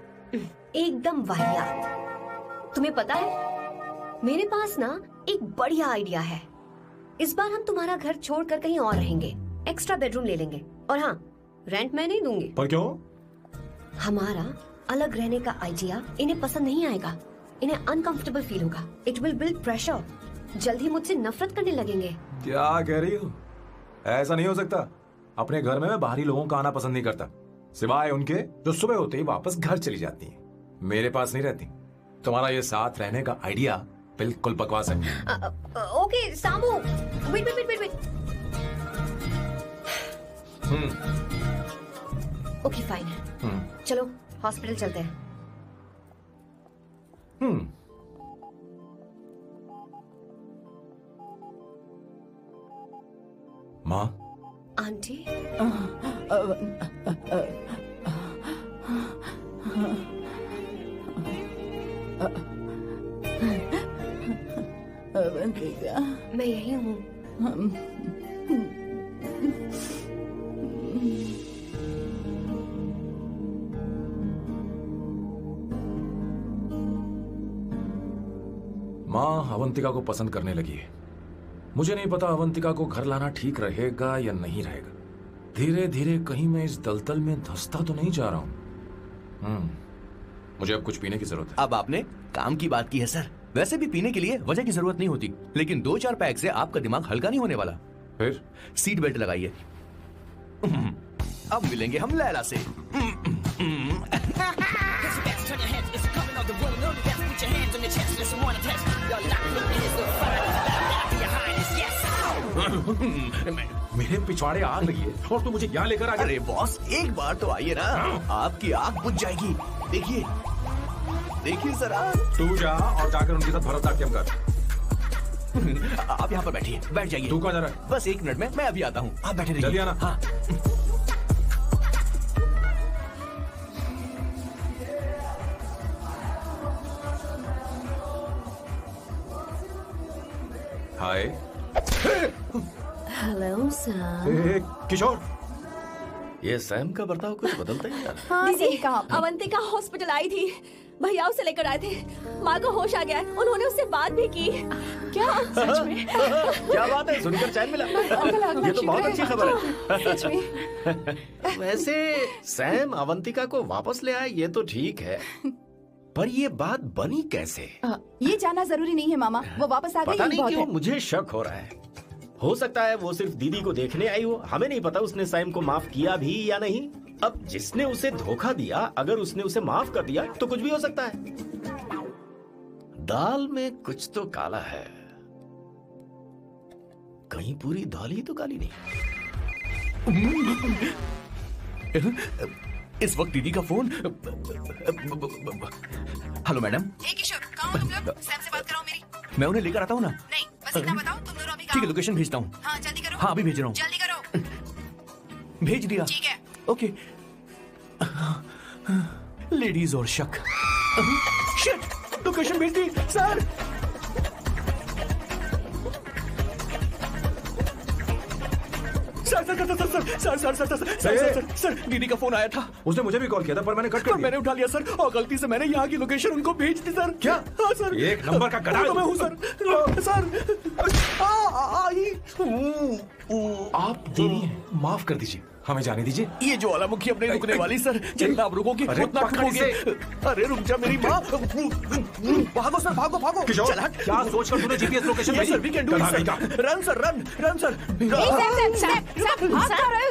एकदम वाहियात। तुम्हें पता है मेरे पास ना एक बढ़िया आइडिया है। इस बार हम तुम्हारा घर छोड़कर कहीं और रहेंगे, एक्स्ट्रा बेडरूम ले लेंगे। और हाँ, रेंट मैं नहीं दूंगी। पर क्यों? हमारा अलग रहने का आइडिया इन्हें पसंद नहीं आएगा। इन्हें अनकंफर्टेबल फील होगा। It will build pressure. जल्द ही मुझसे नफरत करने लगेंगे। क्या कह रही हो? ऐसा नहीं हो सकता। अपने घर में मैं बाहरी लोगों का आना पसंद नहीं करता, सिवाय उनके जो सुबह होते ही वापस घर चली जाती हैं। मेरे पास नहीं रहती। तुम्हारा ये साथ रहने का आइडिया बिल्कुल बकवास है। Okay Samu, wait wait wait wait. Okay fine. चलो हॉस्पिटल चलते हैं। माँ, आंटी, अवंतिका, मैं यही हूँ। माँ अवंतिका को पसंद करने लगी है। मुझे नहीं पता अवंतिका को घर लाना ठीक रहेगा या नहीं रहेगा। धीरे धीरे कहीं मैं इस दलदल में धंसता तो नहीं जा रहा हूँ। मुझे अब कुछ पीने की जरूरत है। अब आपने काम की बात की है सर। वैसे भी पीने के लिए वजह की जरूरत नहीं होती, लेकिन 2-4 पैक से आपका दिमाग हल्का नहीं होने वाला। फिर सीट बेल्ट लगाइए। अब मिलेंगे हम लैला से। मेरे पिछवाड़े आग लगी है और तू मुझे यहाँ लेकर आ गया। अरे बॉस, एक बार तो आइए ना, आपकी आग बुझ जाएगी। देखिए देखिए जरा। तू जा और जाकर उनके साथ भरतनाट्यम कर। आप यहाँ पर बैठिए, बैठ जाइए। तू कहाँ जा रहा है? बस 1 मिनट में मैं अभी आता हूँ, आप बैठे रहिए। जल्दी आना। हाँ। हाय। Hello Sam. किशोर, ये सैम का बर्ताव कुछ बदलता ही नहीं। हाँ सही कहा। अवंतिका हॉस्पिटल आई थी, भैया उसे लेकर आए थे। माँ को होश आ गया है, उन्होंने उससे बात भी की। क्या सच में? क्या बात है, सुनकर चैन मिला। ये तो बहुत अच्छी खबर है। सच में। वैसे सैम अवंतिका को वापस ले आए ये तो ठीक है, पर ये बात बनी कैसे? ये जानना जरूरी नहीं है मामा, वो वापस आ गई। पता यही नहीं बहुत क्यों है। मुझे शक हो रहा है। हो सकता है वो सिर्फ दीदी को देखने आई हो। हमें नहीं पता उसने सैम को माफ किया भी या नहीं। अब जिसने उसे धोखा दिया, अगर उसने उसे माफ कर दिया तो कुछ भी हो सकता है। दाल में कुछ तो काला है, कहीं पूरी दाल ही तो काली नहीं। इस वक्त दीदी का फोन। Hello madam. किशोर, कहाँ हो तुम लोग? सैम से बात कराओ मेरी। मैं उन्हें लेकर आता हूँ ना। नहीं, बस इतना बताओ तुम दोनों अभी ठीक है, लोकेशन भेजता हूँ। हाँ जल्दी करो। हाँ अभी भेज रहा हूँ। जल्दी करो। भेज दिया। ठीक है। ओके। लेडीज और शक। शिट, लोकेशन भेज दी सर। सर दीदी का फोन आया था। उसने मुझे भी कॉल किया था पर मैंने कट कर दिया। मैंने उठा लिया सर, और गलती से मैंने यहाँ की लोकेशन उनको भेज दी सर। क्या? हाँ सर। एक नंबर का गधा तो मैं हूँ सर। आप देवी हैं, माफ कर दीजिए, हमें जाने दीजिए। ये ज्वालामुखी अब नहीं रुकने वाली सर। जितना आप रुकोगे उतना ठुकोगे। अरे रुक जा मेरी माँ। भागो सर, भागो भागो। किशोर, क्या सोचकर तूने जीपीएस लोकेशन भेजी? Sir we can do it sir. Run sir, run run sir.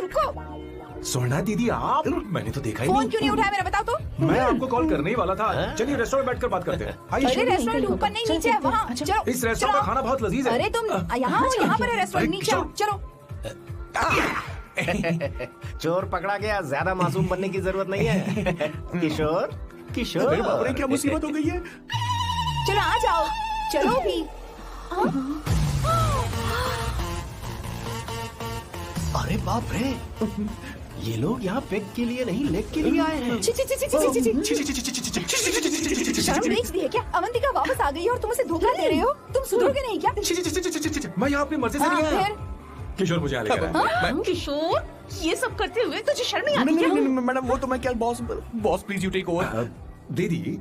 रुको। सोना दीदी आप, मैंने तो देखा ही फोन नहीं। क्यों नहीं उठाया मेरा बताओ तो। मैं आपको कॉल करने ही वाला था। चलिए रेस्टोरेंट बैठकर बात करते हैं। अरे रेस्टोरेंट ऊपर नहीं, नीचे है, वहाँ चलो। इस रेस्टोरेंट का खाना बहुत लजीज है। अरे तुम यहाँ हो, यहाँ पर है रेस्टोरेंट, नीचे आओ, चलो। चोर पकड़ा गया, ज्यादा मासूम बनने की जरूरत नहीं है। किशोर, किशोर, अरे बाप रे, क्या मुसीबत हो गई है। चलो आ जाओ, चलो भी। अरे बाप रे, ये लोग यहाँ पेग के लिए नहीं लेग के लिए आए हैं। ची ची ची ची ची ची। शर्म बेच दी है क्या? अवंतिका वापस आ गई है और तुम उसे धोखा दे रहे हो? तुम सुधरोगे नहीं क्या? मैं यहाँ अपनी मर्जी से नहीं आया। किशोर मुझे यहाँ लेकर आया। किशोर, ये सब करते हुए तुझे शर्म नहीं आती क्या? मैडम वो तो मैं क्या boss please you take over. दीदी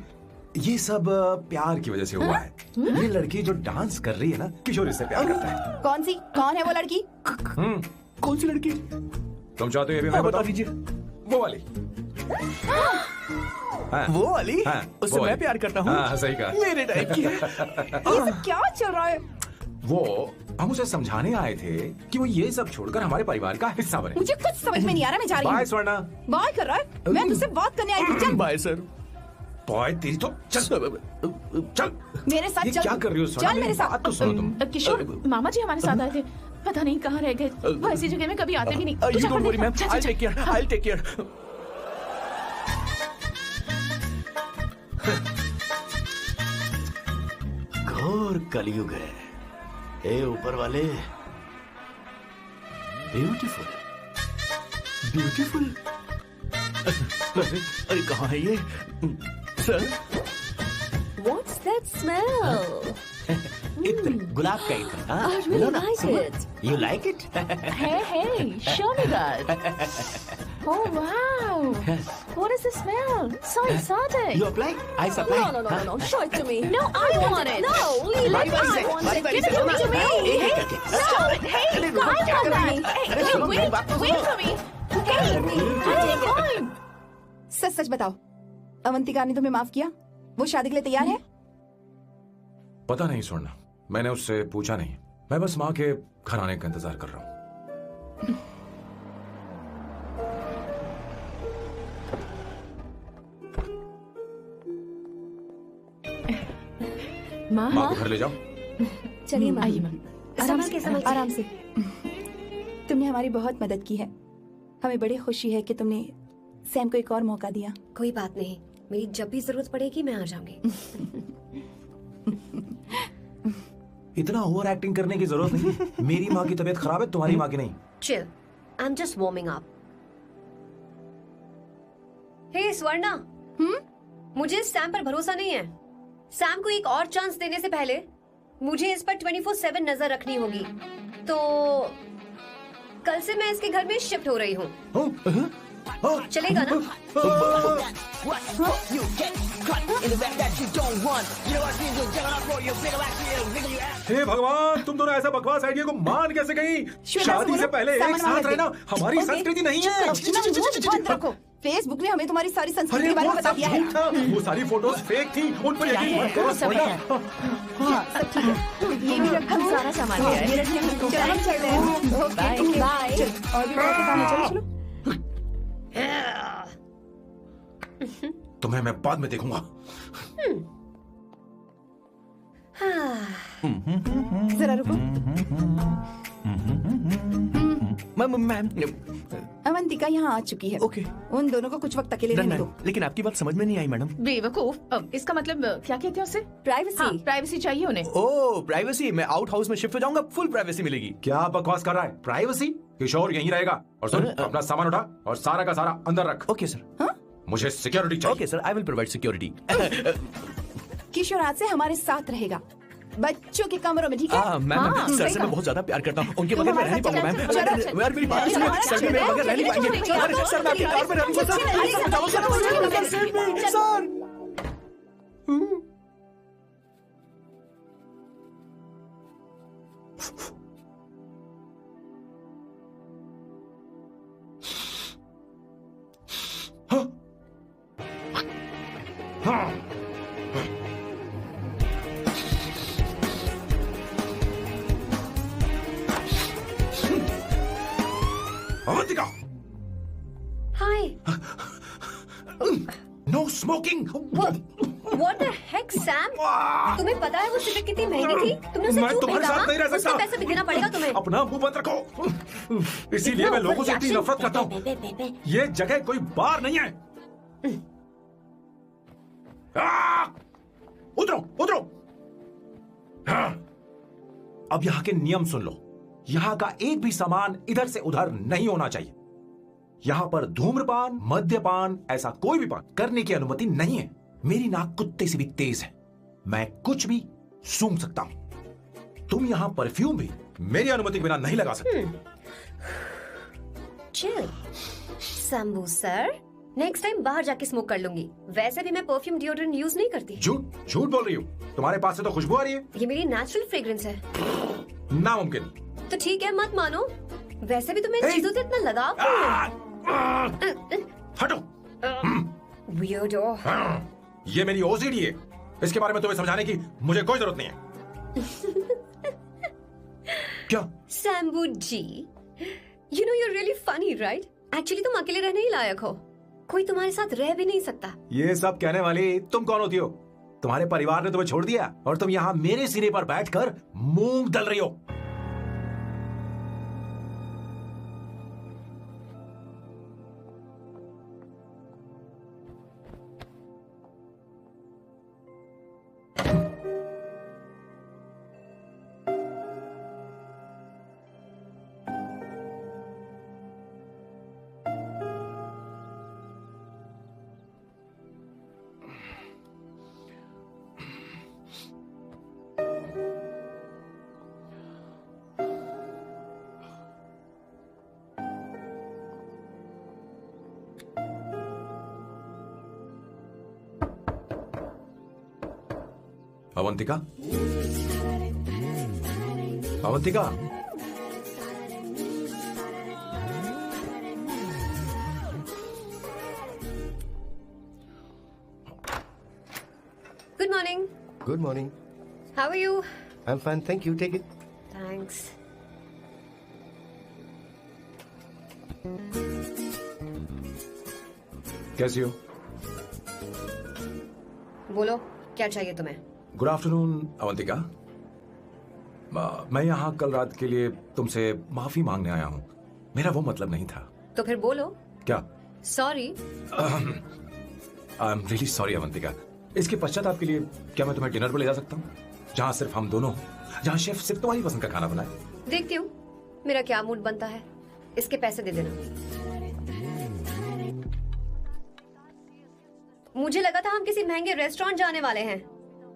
ये सब प्यार की वजह से हुआ है। ये लड़की जो डांस कर रही है ना, किशोर इससे प्यार करता है। कौन सी? कौन है वो लड़की? कौन सी लड़की? तुम चाहते हो ये भी मैं बता दीजिए। वो वाली। वो वाली? उससे मैं प्यार करता हूँ। सही कहा। मेरे टाइप की। ये सब क्या चल रहा है? वो हम उसे समझाने आए थे कि वो ये सब छोड़कर हमारे परिवार का हिस्सा बने। मुझे कुछ समझ में नहीं आ रहा, मैं जा रही हूँ। बाय स्वर्णा। बाय कर रहा है? मैं तुझसे बात करने आई थी। चल बाय सर। बाय तेरी तो चल चल मेरे साथ चल। क्या कर रही हो स्वर्णा? चल मेरे साथ। बात तो सुनो तुम। किशोर, मामा जी हमारे साथ आए थे, पता नहीं कहाँ रह गए। वो ऐसी जगह में कभी आते भी नहीं। You don't worry, ma'am. I'll take care. I'll take care. घोर कलयुग है। ए ऊपर वाले, ब्यूटीफुल ब्यूटीफुल। अरे कहाँ है ये सर? What's that smell? इत्र, गुलाब का इत्र। I really like it. You like it? Hey, show me that. Oh wow, what is the smell? So exciting. You apply? I supply. No. Show it to me. No, I want it. No, leave it. I want it. Give it to me. Hey, stop it. Hey, I want that. Hey, wait for me. Hey, सच सच बताओ, अवंतिका ने तुम्हें माफ किया? वो शादी के लिए तैयार है? पता नहीं स्वर्णा, मैंने उससे पूछा नहीं। मैं बस माँ के घर आने का इंतजार कर रहा हूँ। माँ माँ को घर ले जाओ। चलिए माँ, आइए माँ। आराम से। तुमने हमारी बहुत मदद की है। हमें बड़ी खुशी है कि तुमने सैम को एक और मौका दिया। कोई बात नहीं, मेरी जब भी जरूरत पड़ेगी मैं आ जाऊंगी। इतना ओवर एक्टिंग करने की जरूरत नहीं। मेरी माँ की तबीयत खराब है, तुम्हारी माँ की नहीं। Chill. I'm just warming up. Hey Swarna, मुझे सैम पर भरोसा नहीं है। सैम को एक और चांस देने से पहले मुझे इस पर 24/7 नजर रखनी होगी। तो कल से मैं इसके घर में शिफ्ट हो रही हूँ। चलेगा ना? हे भगवान, तुम दोनों ऐसा बकवास आइडिया को मान कैसे गई? शादी से पहले एक साथ रहना हमारी संस्कृति नहीं है। बंद रखो। फेसबुक ने हमें तुम्हारी सारी संस्कृति के बारे में बता दिया है। वो सारी फोटोज फेक थी, उन पर यकीन मत करो। सब है। सब ठीक है। ये भी रखो। हम सारा सामान लिया है। चलो चलते हैं। Okay bye. और भी बहुत काम है, चलो। तुम्हें मैं बाद में देखूंगा। जरा रुको। मैम अवंतिका यहाँ आ चुकी है। ओके। उन दोनों को कुछ वक्त अकेले रहने दो। लेकिन आपकी बात समझ में नहीं आई मैडम। बेवकूफ, अब इसका मतलब क्या कहते हैं उसे? प्राइवेसी। हाँ, प्राइवेसी चाहिए उन्हें। ओह प्राइवेसी, मैं आउट हाउस में शिफ्ट हो जाऊंगा, फुल प्राइवेसी मिलेगी। क्या बकवास कर रहा है? प्राइवेसी? किशोर यहीं रहेगा। और सुन, अपना सामान उठा और सारा का सारा अंदर रख। Okay sir. मुझे सिक्योरिटी चाहिए। Okay sir, I will provide security. Kishore आज से हमारे साथ रहेगा, बच्चों के कमरों में, ठीक है? मैम सर से मैं बहुत ज्यादा प्यार करता हूँ, उनके बगैर मैं रह नहीं पाऊंगा मैम। यार मेरी बात सुनिए, सर मेरे बगैर रह नहीं पाएंगे। अरे सर मैं आपकी कार में रहूंगा sir. Avantika, hi. No smoking. What the heck, Sam? तुम्हें पता है वो सिगरेट कितनी महंगी थी? तुमने उसे मैं क्यों तुम्हारे खरीदा? साथ नहीं रह सकता। उसका पैसा भी देना पड़ेगा तुम्हें। अपना मुंह बंद रखो। इसीलिए मैं लोगों से इतनी नफरत करता हूँ। ये जगह कोई बार नहीं है। उतरो उतरो। अब यहाँ के नियम सुन लो। यहाँ का एक भी सामान इधर से उधर नहीं होना चाहिए। यहाँ पर धूम्रपान, मद्यपान, ऐसा कोई भी पान करने की अनुमति नहीं है। मेरी नाक कुत्ते से भी तेज है, मैं कुछ भी सूंघ सकता हूं। तुम यहाँ परफ्यूम भी मेरी अनुमति के बिना नहीं लगा सकते। Chill Shambhu sir, next time बाहर जाके स्मोक कर लूंगी। वैसे भी मैं परफ्यूम डिओड्रेंट यूज नहीं करती। झूठ बोल रही हो, तुम्हारे पास से तो खुशबू आ रही है। ये मेरी नेचुरल फ्रेग्रेंस है। नामुमकिन। तो ठीक है, मत मानो। वैसे भी तुम्हें इन चीजों से इतना लगाव क्यों है? हटो। वियर्डो। ये मेरी ओसीडी है, इसके बारे में तुम्हें समझाने की मुझे कोई जरूरत नहीं है। क्या? शंभू जी, you know you're really funny, right? Actually तुम अकेले रहने ही लायक हो, कोई तुम्हारे साथ रह भी नहीं सकता। ये सब कहने वाली तुम कौन होती हो? तुम्हारे परिवार ने तुम्हें छोड़ दिया और तुम यहाँ मेरे सिरे पर बैठकर मूंग दल रही हो। Avantika, Avantika, good morning. Good morning. How are you? I am fine, thank you, take it. Thanks. कैसी हो? बोलो, क्या चाहिए तुम्हें? Good afternoon Avantika. मैं यहाँ कल रात के लिए तुमसे माफी मांगने आया हूँ। मेरा वो मतलब नहीं था। तो फिर बोलो। क्या? Sorry. I am really sorry Avantika. इसके पश्चात आपके लिए क्या मैं तुम्हें डिनर पर ले जा सकता हूँ, जहाँ सिर्फ हम दोनों, जहाँ शेफ सिर्फ तुम्हारी पसंद का खाना बनाए? देखती हूँ मेरा क्या मूड बनता है। इसके पैसे दे देना। मुझे लगा था हम किसी महंगे रेस्टोरेंट जाने वाले हैं,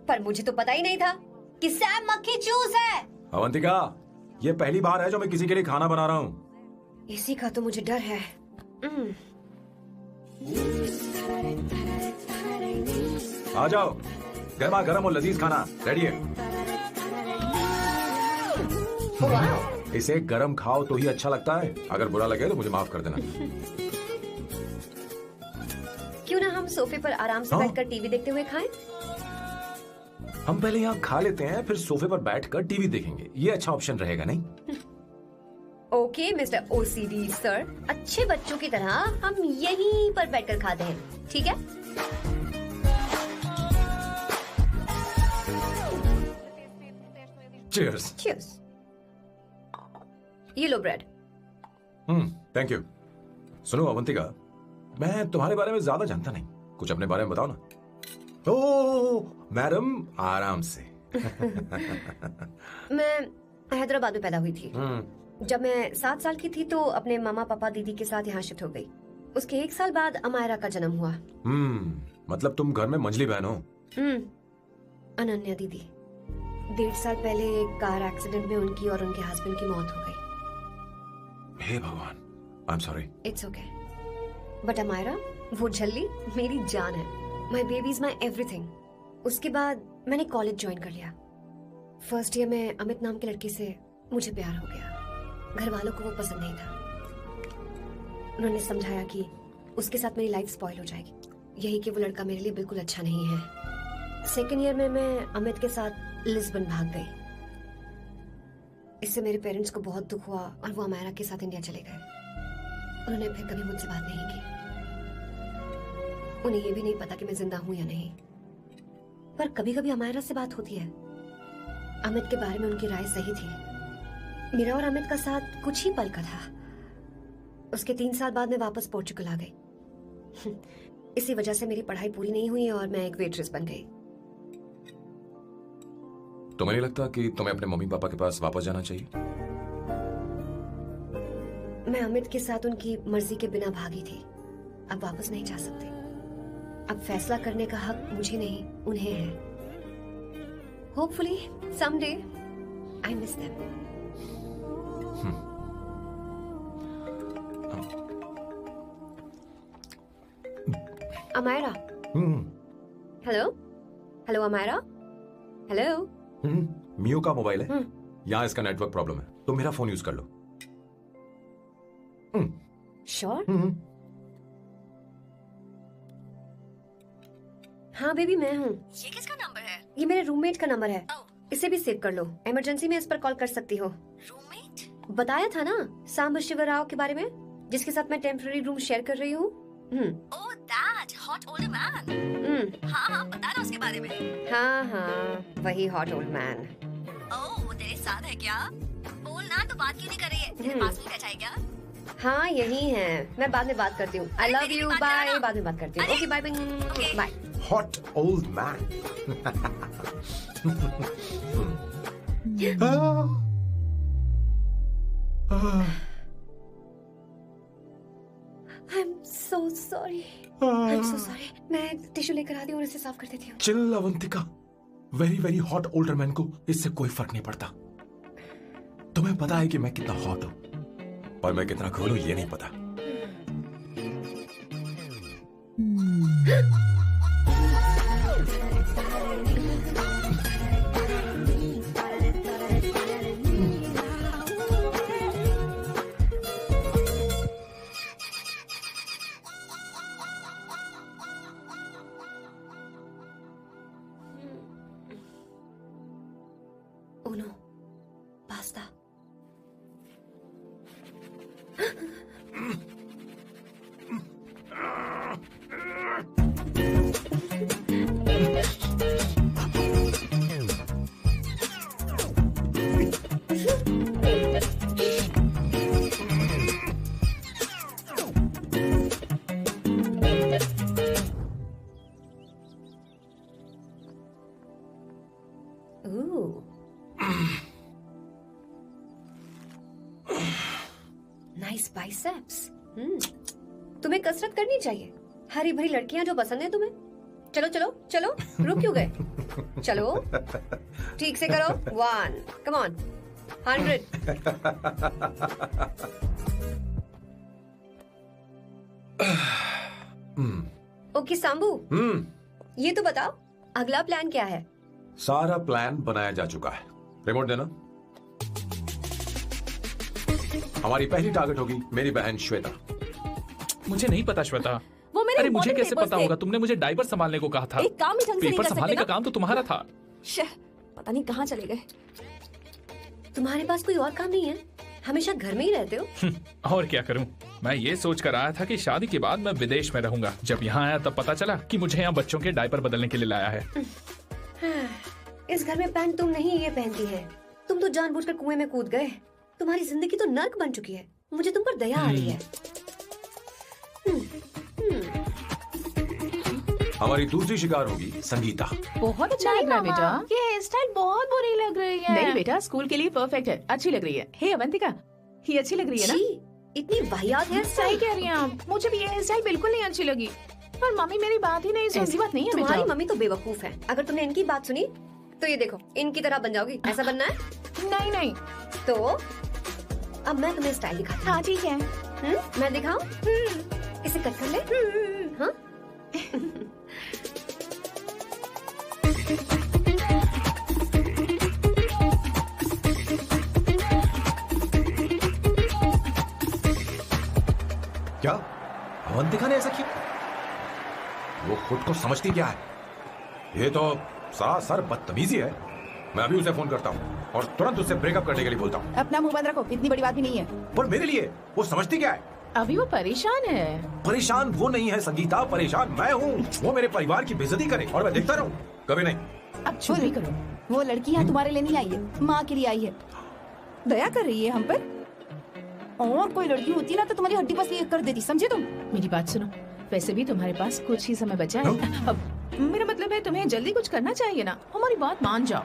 पर मुझे तो पता ही नहीं था कि सैम मक्खी चूस है। अवंतिका, ये पहली बार है जो मैं किसी के लिए खाना बना रहा हूँ। इसी का तो मुझे डर है। आ जाओ, गर्मा गर्म और लजीज खाना रेडी है। इसे गरम खाओ तो ही अच्छा लगता है, अगर बुरा लगे तो मुझे माफ कर देना। क्यों ना हम सोफे पर आराम से बैठकर टीवी देखते हुए खाएं? हम पहले यहाँ खा लेते हैं, फिर सोफे पर बैठकर टीवी देखेंगे। ये अच्छा ऑप्शन रहेगा, नहीं? ओके मिस्टर ओसीडी सर, अच्छे बच्चों की तरह हम यहीं पर बैठकर खाते हैं, ठीक है? चीयर्स। चीयर्स। ये लो ब्रेड। Thank you. सुनो अवंतिका, मैं तुम्हारे बारे में ज्यादा जानता नहीं, कुछ अपने बारे में बताओ ना। ओह मैडम, आराम से। मैं हैदराबाद में पैदा हुई थी। जब मैं 7 साल की थी तो अपने मामा पापा दीदी के साथ यहाँ शिफ्ट हो गई। उसके 1 साल बाद अमायरा का जन्म हुआ। मतलब तुम घर में मंझली बहन हो? अनन्या दीदी। 1.5 साल पहले एक कार एक्सीडेंट में उनकी और उनके हस्बैंड की मौत हो गई। हे भगवान, I am sorry. It's okay. But Amayra, वो झल्ली मेरी जान है। My baby is my everything. उसके बाद मैंने कॉलेज ज्वाइन कर लिया। फर्स्ट ईयर में अमित नाम के लड़के से मुझे प्यार हो गया। घर वालों को वो पसंद नहीं था। उन्होंने समझाया कि उसके साथ मेरी लाइफ स्पॉइल हो जाएगी, यही कि वो लड़का मेरे लिए बिल्कुल अच्छा नहीं है। सेकेंड ईयर में मैं अमित के साथ लिस्बन भाग गई। इससे मेरे पेरेंट्स को बहुत दुख हुआ और वो अमायरा के साथ इंडिया चले गए। उन्होंने फिर कभी मुझसे बात नहीं की। उन्हें ये भी नहीं पता कि मैं जिंदा हूं या नहीं। पर कभी कभी अमायरा से बात होती है। अमित के बारे में उनकी राय सही थी। मेरा और अमित का साथ कुछ ही पल का था। उसके 3 साल बाद मैं वापस पोर्चुगल आ गई। इसी वजह से मेरी पढ़ाई पूरी नहीं हुई और मैं एक वेट्रेस बन गई। तुम्हें नहीं लगता कि तुम्हें अपने मम्मी पापा के पास वापस जाना चाहिए? मैं अमित के साथ उनकी मर्जी के बिना भागी थी। अब वापस नहीं जा सकते। अब फैसला करने का हक मुझे नहीं, उन्हें है। Hopefully someday I miss them. Amaira. Hello hello Amaira. Hello. मियो का मोबाइल है, यहाँ इसका नेटवर्क प्रॉब्लम है, तो मेरा फोन यूज कर लो। श्योर? हाँ बेबी मैं हूँ। ये किसका नंबर है? ये मेरे रूममेट का नंबर है। इसे भी सेव कर लो, इमरजेंसी में इस पर कॉल कर सकती हो। रूममेट? बताया था ना सांब शिवराव के बारे में, जिसके साथ मैं टेम्पररी रूम शेयर कर रही हूँ। Oh that hot old man. हाँ बता ना उसके बारे में। हाँ वही हॉट ओल्ड मैन। ओह वो तेरे साथ है क्या? बोल ना, तो बात क्यों नहीं कर रही है? तेरे पास में बैठा है क्या? हाँ यही है, मैं बाद में बात करती हूँ। I love you, bye. बाद में बात करती हूँ। Okay bye bye. Hot old man. I'm so sorry. I'm so sorry. मैं टिश्यू लेकर आती हूँ और इसे साफ कर देती हूँ। Chill Avantika, very very hot older man को इससे कोई फर्क नहीं पड़ता। तुम्हें पता है कि मैं कितना हॉट हूँ, और मैं कितना कूल हूँ ये नहीं पता। Oh no, pasta. Ooh. Nice biceps. तुम्हें कसरत करनी चाहिए। हरी भरी लड़कियां जो पसंद है तुम्हें। चलो चलो चलो, रुक क्यों गए? चलो ठीक से करो। 1 come on 100। ओके सांबू, ये तो बताओ अगला प्लान क्या है? सारा प्लान बनाया जा चुका है। रिमोट देना। हमारी पहली टारगेट होगी मेरी बहन श्वेता। मुझे नहीं पता श्वेता। वो मेरे अरे मुझे important कैसे papers पता थे। होगा? तुमने मुझे डायपर संभालने को कहा था। एक काम ही ढंग से नहीं पेपर कर संभालने सकते का काम तो तुम्हारा था। पता नहीं कहाँ चले गए। तुम्हारे पास कोई और काम नहीं है? हमेशा घर में ही रहते हो। और क्या करूं? मैं ये सोच कर आया था कि शादी के बाद मैं विदेश में रहूंगा। जब यहाँ आया तब पता चला कि मुझे यहाँ बच्चों के डायपर बदलने के लिए लाया है। इस घर में पैंट तुम नहीं ये पहनती है। तुम तो जानबूझकर कुएं में कूद गए। तुम्हारी जिंदगी तो नर्क बन चुकी है। मुझे तुम पर दया आ रही है। हमारी दूसरी शिकार होगी संगीता। बहुत अच्छा लग रहा है बेटा। ये हेयर स्टाइल बहुत बुरी लग रही है। नहीं बेटा, स्कूल के लिए परफेक्ट है, अच्छी लग रही है। हे अवंतिका, ये अच्छी लग रही है ना? इतनी वाहियात हेयर सही स्टाइल। कह रही हैं आप। मुझे भी ये हेयर स्टाइल बिल्कुल नहीं अच्छी लगी। पर मम्मी मेरी बात ही नहीं सुनती। ऐसी बात नहीं है बेटा। तुम्हारी मम्मी तो बेवकूफ है। अगर तुमने इनकी बात सुनी तो ये देखो इनकी तरह बन जाओगी। ऐसा बनना है? नहीं नहीं। तो अब मैं तुम्हें स्टाइल दिखाती हूँ। हाँ ठीक है। मैं दिखाऊं? इसे कट कर ले। हाँ क्या अवंतिका ने ऐसा किया? वो खुद को समझती क्या है? ये तो सरासर बदतमीजी है। मैं अभी उसे फोन करता हूँ और तुरंत उससे ब्रेकअप करने के लिए बोलता हूँ। अपना मुंह बंद रखो, इतनी बड़ी बात भी नहीं है। पर मेरे लिए वो समझती क्या है? अभी वो परेशान है। परेशान वो नहीं है संगीता, परेशान मैं हूँ। वो मेरे परिवार की बेइज्जती करे और मैं देखता रहूँ? कभी नहीं। अब चुप भी करो। वो लड़की यहाँ तुम्हारे लिए नहीं आई है, माँ के लिए आई है। दया कर रही है हम पर। और कोई लड़की होती ना तो तुम्हारी हड्डी बस ये कर देती, समझे तुम? मेरी बात सुनो, वैसे भी तुम्हारे पास कुछ ही समय बचा है। अब मेरा मतलब है तुम्हें जल्दी कुछ करना चाहिए ना। हमारी बात मान जाओ।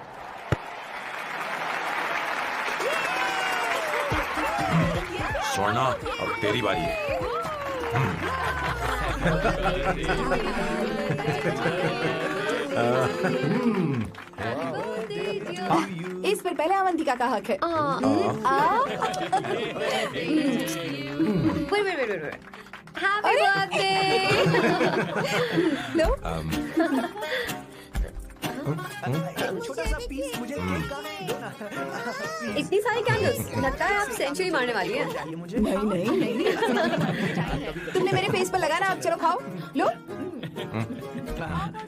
स्वर्ण, अब तेरी बारी है। इस पर पहले अवंतिका का हक है। Wait. Happy birthday! लो, छोटा सा पीस मुझे इतनी सारी कैंडल्स, लगता है आप सेंचुरी मारने वाली हैं। नहीं। तुमने मेरे फेस पर लगाना, अब चलो खाओ। लो,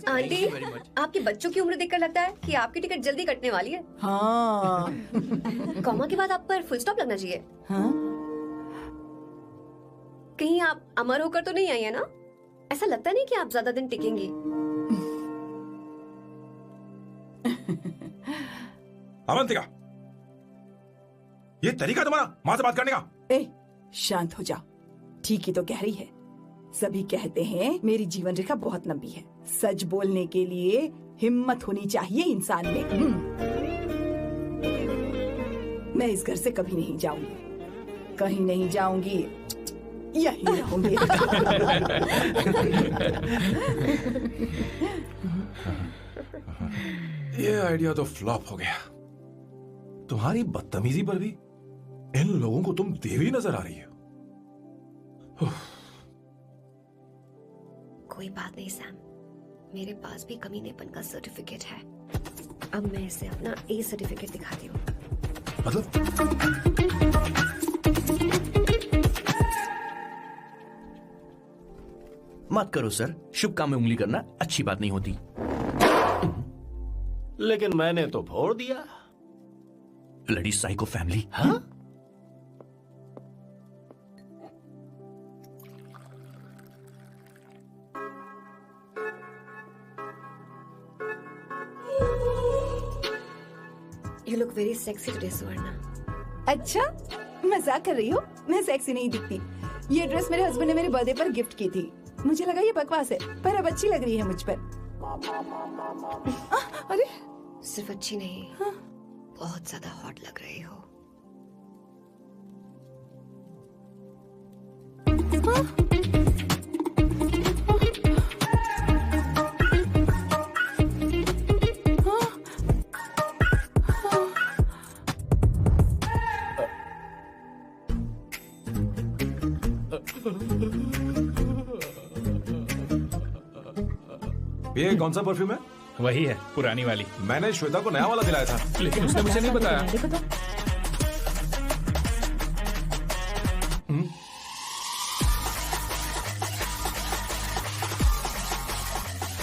आंटी, आपके बच्चों की उम्र देखकर लगता है कि आपकी टिकट जल्दी कटने वाली है। हाँ, कॉमा के बाद आप पर फुल स्टॉप लगना चाहिए। हाँ? कहीं आप अमर होकर तो नहीं आई है ना? ऐसा लगता नहीं कि आप ज्यादा दिन टिकेंगी। अवंतिका, ये तरीका तुम्हारा माँ से बात करने का? ए, शांत हो जाओ। ठीक ही तो कह रही है। सभी कहते हैं मेरी जीवन रेखा बहुत लंबी है। सच बोलने के लिए हिम्मत होनी चाहिए इंसान में। मैं इस घर से कभी नहीं जाऊंगी, कहीं नहीं जाऊंगी, यहीं रहूंगी। ये आइडिया तो फ्लॉप हो गया। तुम्हारी बदतमीजी पर भी इन लोगों को तुम देवी नजर आ रही हो। कोई बात नहीं सैम, मेरे पास भी कमीनेपन का सर्टिफिकेट है। अब मैं इसे अपना ए सर्टिफिकेट दिखाती हूँ। मतलब मत करो सर, शुभ काम में उंगली करना अच्छी बात नहीं होती। लेकिन मैंने तो फोड़ दिया। लड़ी साइको फैमिली। हाँ? You look very sexy today, सुवर्णा। अच्छा, मजाक कर रही हो? मैं सेक्सी नहीं दिखती। ये ड्रेस मेरे हस्बैंड ने मेरे बर्थडे पर गिफ्ट की थी। मुझे लगा ये बकवास है, पर अब अच्छी लग रही है मुझ पर। अरे, सिर्फ अच्छी नहीं, हाँ? बहुत ज्यादा हॉट लग रही हो। ये कौन सा परफ्यूम है? वही है, पुरानी वाली। मैंने श्वेता को नया वाला दिलाया था। लेकिन उसने मुझे नहीं बताया।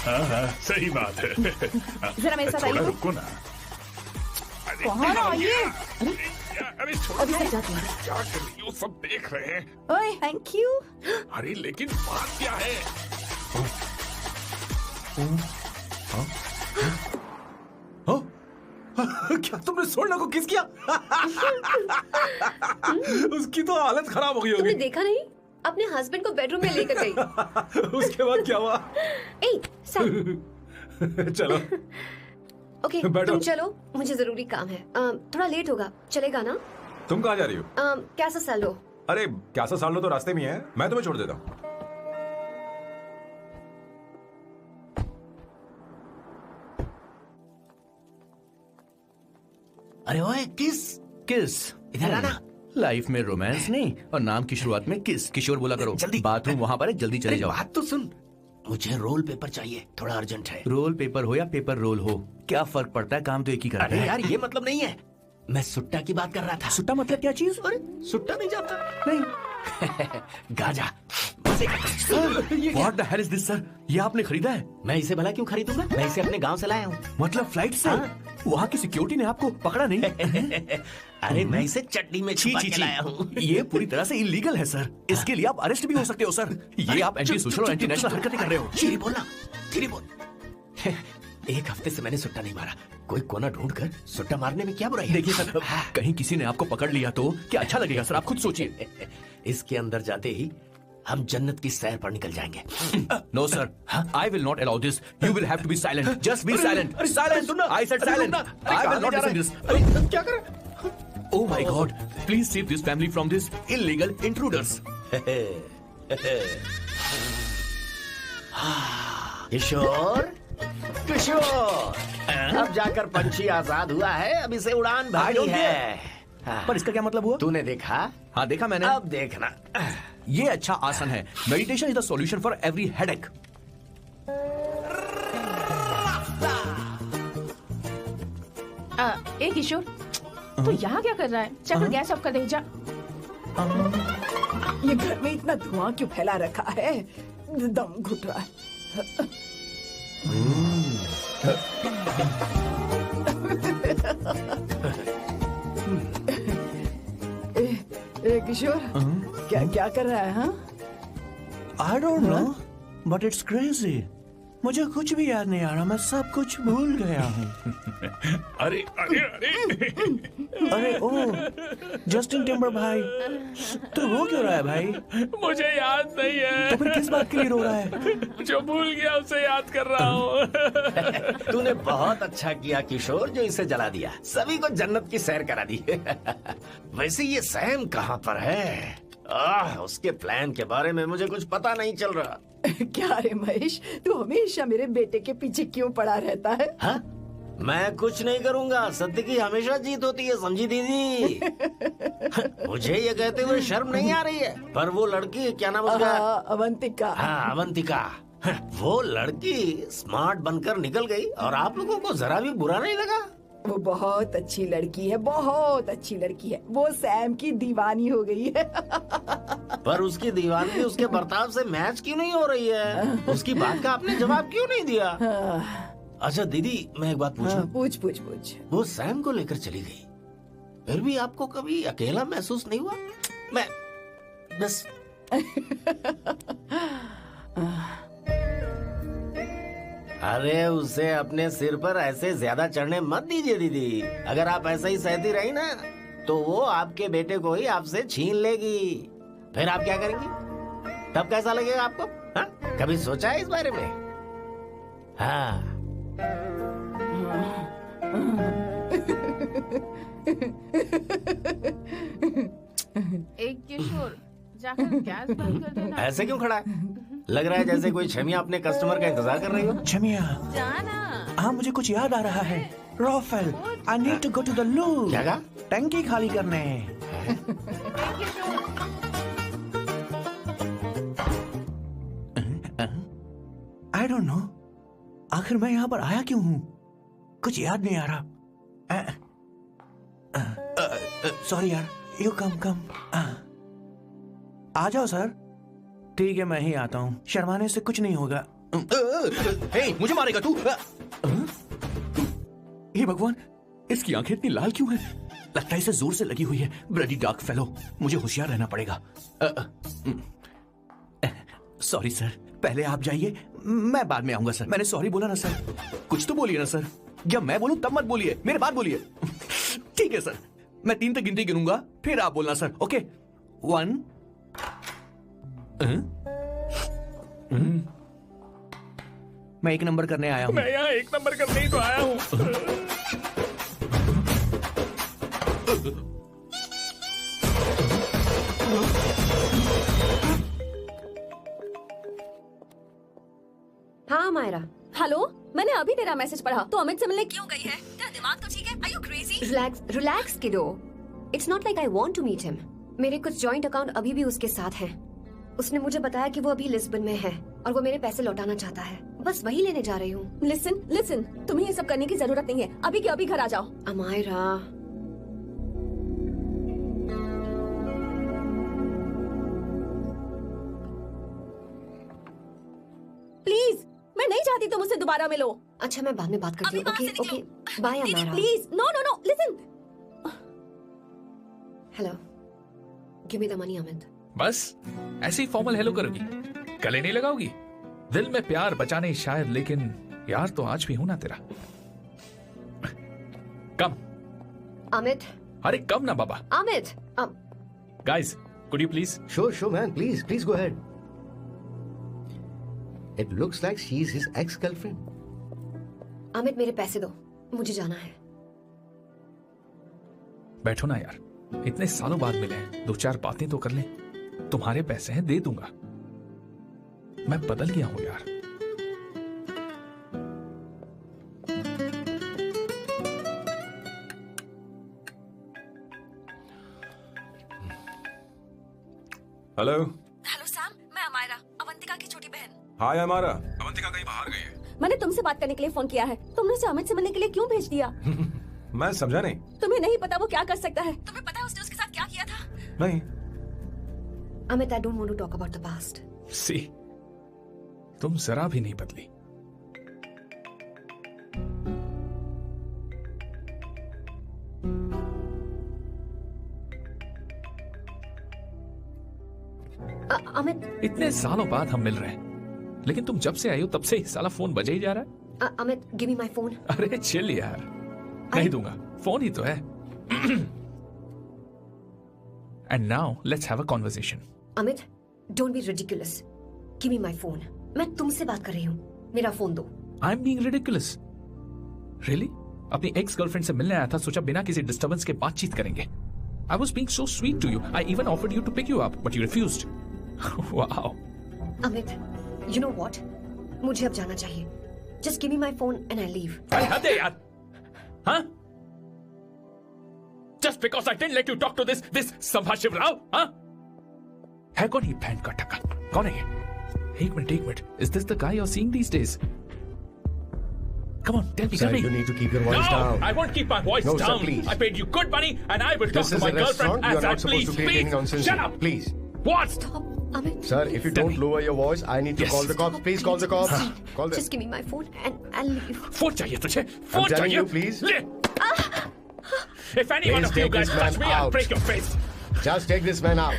हाँ, सही बात है। जरा मेरे साथ थोड़ा आइए। रुको ना। कहाँ आइए? अरे छोड़ो, अभी से जाती हूँ। क्या कर रही हो? सब देख रहे हैं। ओए, थैंक यू। अरे लेकिन बात क्या है? क्या तुमने स्वर्ण को किस किया? उसकी तो हालत खराब हो गई तुमने होगी। देखा नहीं? अपने हस्बैंड को बेडरूम में लेकर गई। उसके बाद क्या हुआ? ए, सैम। चलो ओके, बैठो। तुम चलो, मुझे जरूरी काम है। थोड़ा लेट होगा, चलेगा ना? तुम कहाँ जा रही हो? कैसा सैलो? अरे कैसा साल लो तो रास्ते में ही है, मैं तुम्हें छोड़ देता हूँ। अरे ओए, किस इधर आना। लाइफ में रोमांस नहीं और नाम की शुरुआत में किस। किशोर बोला करो। जल्दी। बाथरूम वहाँ पर है, जल्दी चले अरे जाओ। बात तो सुन, मुझे रोल पेपर चाहिए, थोड़ा अर्जेंट है। रोल पेपर हो या पेपर रोल हो, क्या फर्क पड़ता है, काम तो एक ही करना अरे है। यार, ये मतलब नहीं है। मैं सुट्टा की बात कर रहा था। सुट्टा मतलब क्या चीज? अरे सुट्टा नहीं जानता? नहीं। Gaza. What the hell is this, sir? ये आपने खरीदा है? मैं इसे भला क्यों खरीदूंगा? मैं इसे अपने गांव से लाया हूँ। मतलब फ्लाइट से? हाँ। वहाँ की सिक्योरिटी ने आपको पकड़ा नहीं? अरे मैं इसे चटनी में छुपा के लाया हूँ। ये पूरी तरह से इलीगल है सर। इसके लिए आप अरेस्ट भी हो सकते हो सर। ये आप एंटी सोशल और एंटी नेशनल हरकतें कर रहे हो। धीरे बोलना, धीरे बोल। एक हफ्ते से मैंने सुट्टा नहीं मारा। कोई कोना ढूंढ कर सुट्टा मारने में क्या बुराई है? देखिए सर, कहीं किसी ने आपको पकड़ लिया तो क्या अच्छा लगेगा सर? आप खुद सोचिए। इसके अंदर जाते ही हम जन्नत की सैर पर निकल जाएंगे। No sir, I will not allow this. You will have to be silent. Just be silent. Silent. I said silent. I will not listen this. क्या कर? Oh my God! Please save this family from these illegal intruders. किशोर, किशोर, अब जाकर पंछी आजाद हुआ है, अब इसे उड़ान भरनी है। पर इसका क्या मतलब हुआ? तूने देखा? हाँ देखा मैंने। अब देखना। ये अच्छा आसन है। Meditation is the solution for every headache. ए किशोर, तू यहाँ क्या कर रहा है? चल गैस ऑफ कर दे जा। ये घर में इतना धुआं क्यों फैला रखा है? दम घुट रहा है। किशोर, क्या क्या कर रहा है? हाँ, I don't know, but it's crazy. मुझे कुछ भी याद नहीं आ रहा, मैं सब कुछ भूल गया हूँ। अरे अरे अरे अरे ओ, जस्टिन टिम्बर भाई, तू रो क्यों रहा है भाई? मुझे याद नहीं है। तो फिर किस बात के लिए रो रहा है? जो भूल गया उसे याद कर रहा हूँ। तूने बहुत अच्छा किया किशोर, जो इसे जला दिया। सभी को जन्नत की सैर करा दी। वैसे ये सैम कहाँ पर है? उसके प्लान के बारे में मुझे कुछ पता नहीं चल रहा। क्या रे महेश, तू हमेशा मेरे बेटे के पीछे क्यों पड़ा रहता है? हाँ? मैं कुछ नहीं करूंगा, सत्य की हमेशा जीत होती है, समझी दीदी? मुझे ये कहते हुए शर्म नहीं आ रही है, पर वो लड़की, क्या नाम उसका? अवंतिका। हाँ, अवंतिका। वो लड़की स्मार्ट बनकर निकल गई और आप लोगों को जरा भी बुरा नहीं लगा? वो बहुत अच्छी लड़की है, बहुत अच्छी लड़की है। वो सैम की दीवानी हो गई है। पर उसकी दीवानगी उसके बर्ताव से मैच क्यों नहीं हो रही है? उसकी बात का आपने जवाब क्यों नहीं दिया? अच्छा दीदी, मैं एक बात पूछूं? पूछ पूछ पूछ। वो सैम को लेकर चली गई, फिर भी आपको कभी अकेला महसूस नहीं हुआ? मैं बस अरे उसे अपने सिर पर ऐसे ज्यादा चढ़ने मत दीजिए दीदी। अगर आप ऐसा ही सहती रही ना, तो वो आपके बेटे को ही आपसे छीन लेगी। फिर आप क्या करेंगी? तब कैसा लगेगा आपको? हाँ? कभी सोचा है इस बारे में? हाँ। एक किशोर, जाकर गैस बंद कर देना। ऐसे क्यों खड़ा है? लग रहा है जैसे कोई छमिया अपने कस्टमर का इंतजार कर रही हो। छमिया, जाना। हाँ मुझे कुछ याद आ रहा है। Rafael, I need to go to the loo. क्या कहा? टंकी खाली करने। आई डोंट नो, आखिर मैं यहाँ पर आया क्यों हूँ? कुछ याद नहीं आ रहा। सॉरी यार, यू कम। आ जाओ सर। ठीक है, मैं ही आता हूँ, शर्माने से कुछ नहीं होगा। हे, मुझे मारेगा तू? हे भगवान, इसकी आंखें इतनी लाल क्यों हैं? लगता है इसे जोर से लगी हुई है। ब्लडी डार्क फेलो, मुझे होशियार रहना पड़ेगा। सॉरी सर, पहले आप जाइए, मैं बाद में आऊंगा सर। मैंने सॉरी बोला ना सर? कुछ तो बोलिए ना सर। जब मैं बोलूं तब मत बोलिए, मेरे बाद बोलिए। ठीक है सर, मैं 3 तक गिनती गिनूंगा, फिर आप बोलना सर। ओके, 1। मैं 1 नंबर करने आया हूँ। मैं यहाँ 1 नंबर करने ही तो आया हूँ। हाँ मायरा। हेलो, मैंने अभी तेरा मैसेज पढ़ा। तो अमित से मिलने क्यों गई है? तेरा दिमाग तो ठीक है? Are you crazy? Relax kiddo. It's not like I want to meet him. मेरे कुछ जॉइंट अकाउंट अभी भी उसके साथ हैं। उसने मुझे बताया कि वो अभी लिस्बन में है और वो मेरे पैसे लौटाना चाहता है। बस वही लेने जा रही हूँ। लिसन, तुम्हें ये सब करने की जरूरत नहीं है। अभी के अभी घर आ जाओ। अमायरा, प्लीज, मैं नहीं चाहती तुम मुझसे दोबारा मिलो। अच्छा मैं बाद में बात करती हूँ। Okay, bye Amayra. Please, no, listen. Hello, give me the money Amit. बस ऐसे ही फॉर्मल हेलो करोगी, गले नहीं लगाओगी? दिल में प्यार बचा नहीं शायद, लेकिन यार तो आज भी हूं ना तेरा। कम अमित। अरे कम ना बाबा। Amit. Guys, could you please? Sure, man. Please go ahead. It looks like she's his ex-girlfriend. Amit मेरे पैसे दो, मुझे जाना है। बैठो ना यार, इतने सालों बाद मिले हैं, 2-4 बातें तो कर लें। तुम्हारे पैसे हैं, दे दूंगा। मैं बदल गया हूं यार। हेलो हेलो सैम, मैं अमायरा, अवंतिका की छोटी बहन। हाय हमारा। अवंतिका कहीं बाहर गई है। मैंने तुमसे बात करने के लिए फोन किया है। तुमने उसे अमित से मिलने के लिए क्यों भेज दिया? मैं समझा नहीं। तुम्हें नहीं पता वो क्या कर सकता है? तुम्हें पता है उसने उसके साथ क्या किया था? नहीं। Amit, I don't want to talk about the past. सी, तुम जरा भी नहीं बदली। अमित, इतने सालों बाद हम मिल रहे हैं, लेकिन तुम जब से आई हो तब से साला फोन बजे ही जा रहा है। Amit, give me my phone. अरे चिल यार, नहीं दूंगा, फोन ही तो है। And now let's have a conversation. Amit, don't be ridiculous. Give me my phone. मैं तुमसे बात कर रही हूँ, मेरा फोन दो। I'm being ridiculous. Really? अपनी एक्स गर्लफ्रेंड से मिलने आया था, सोचा बिना किसी डिस्टर्बेंस के बातचीत करेंगे। I was being so sweet to you. I even offered you to pick you up, but you refused. Wow. Amit, you know what? मुझे अब जाना चाहिए। Just give me my phone and I leave. अरे हद है यार, हाँ? Just because I didn't let you talk to this संभाशिव Rao, हाँ? है कौन ये बैंड का टक्का? कौन है ये? एक minute. Is this the guy you're seeing these days? Come on, tell me. Sir, you need to keep your voice down. No, I won't keep my voice No, down. sir, please. I paid you good money, and I will talk This to is my a restaurant. girlfriend You as are I not supposed please. to create any nonsense. Shut up. Please. What? Stop, Amit. Sir, if you don't lower your voice, I need to Yes. call the cops. Please call the cops. Call them. Just give me my phone and I'll leave. Phone चाहिए तुझे? I'm phone telling चाहिए? you, please. ले. If any one Please of you take guys this man touch me, I'll out. break your face. Just take this man out.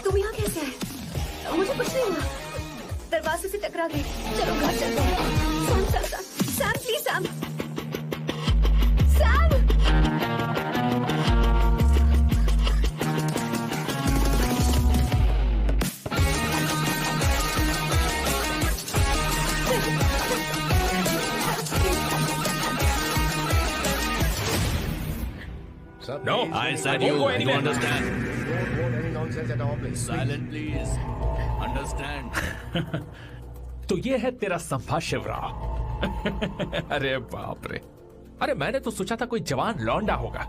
तुम यहाँ कैसे आए? मुझे कुछ नहीं हुआ, दरवाजे से टकरा गई। चलो घर चलते हैं। Sam please Sam. Sir, No, please, I don't said go you. You anywhere. don't understand. Don't quote any nonsense at all, please. Silent, please. Understand. तो ये है तेरा संभाशिव राव। अरे बाप रे, अरे मैंने तो सोचा था कोई जवान लौंडा होगा,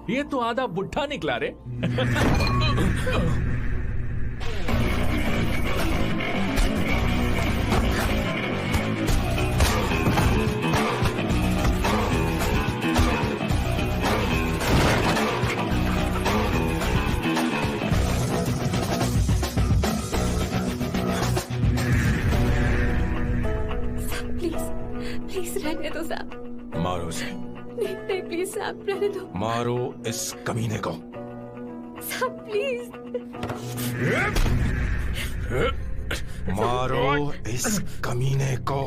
ये तो आधा बुढ़ा निकला रे। प्लीज रहने दो सैम। मारो उसे। नहीं प्लीज सैम, रहने दो। मारो इस कमीने को। Sam please. मारो इस कमीने को।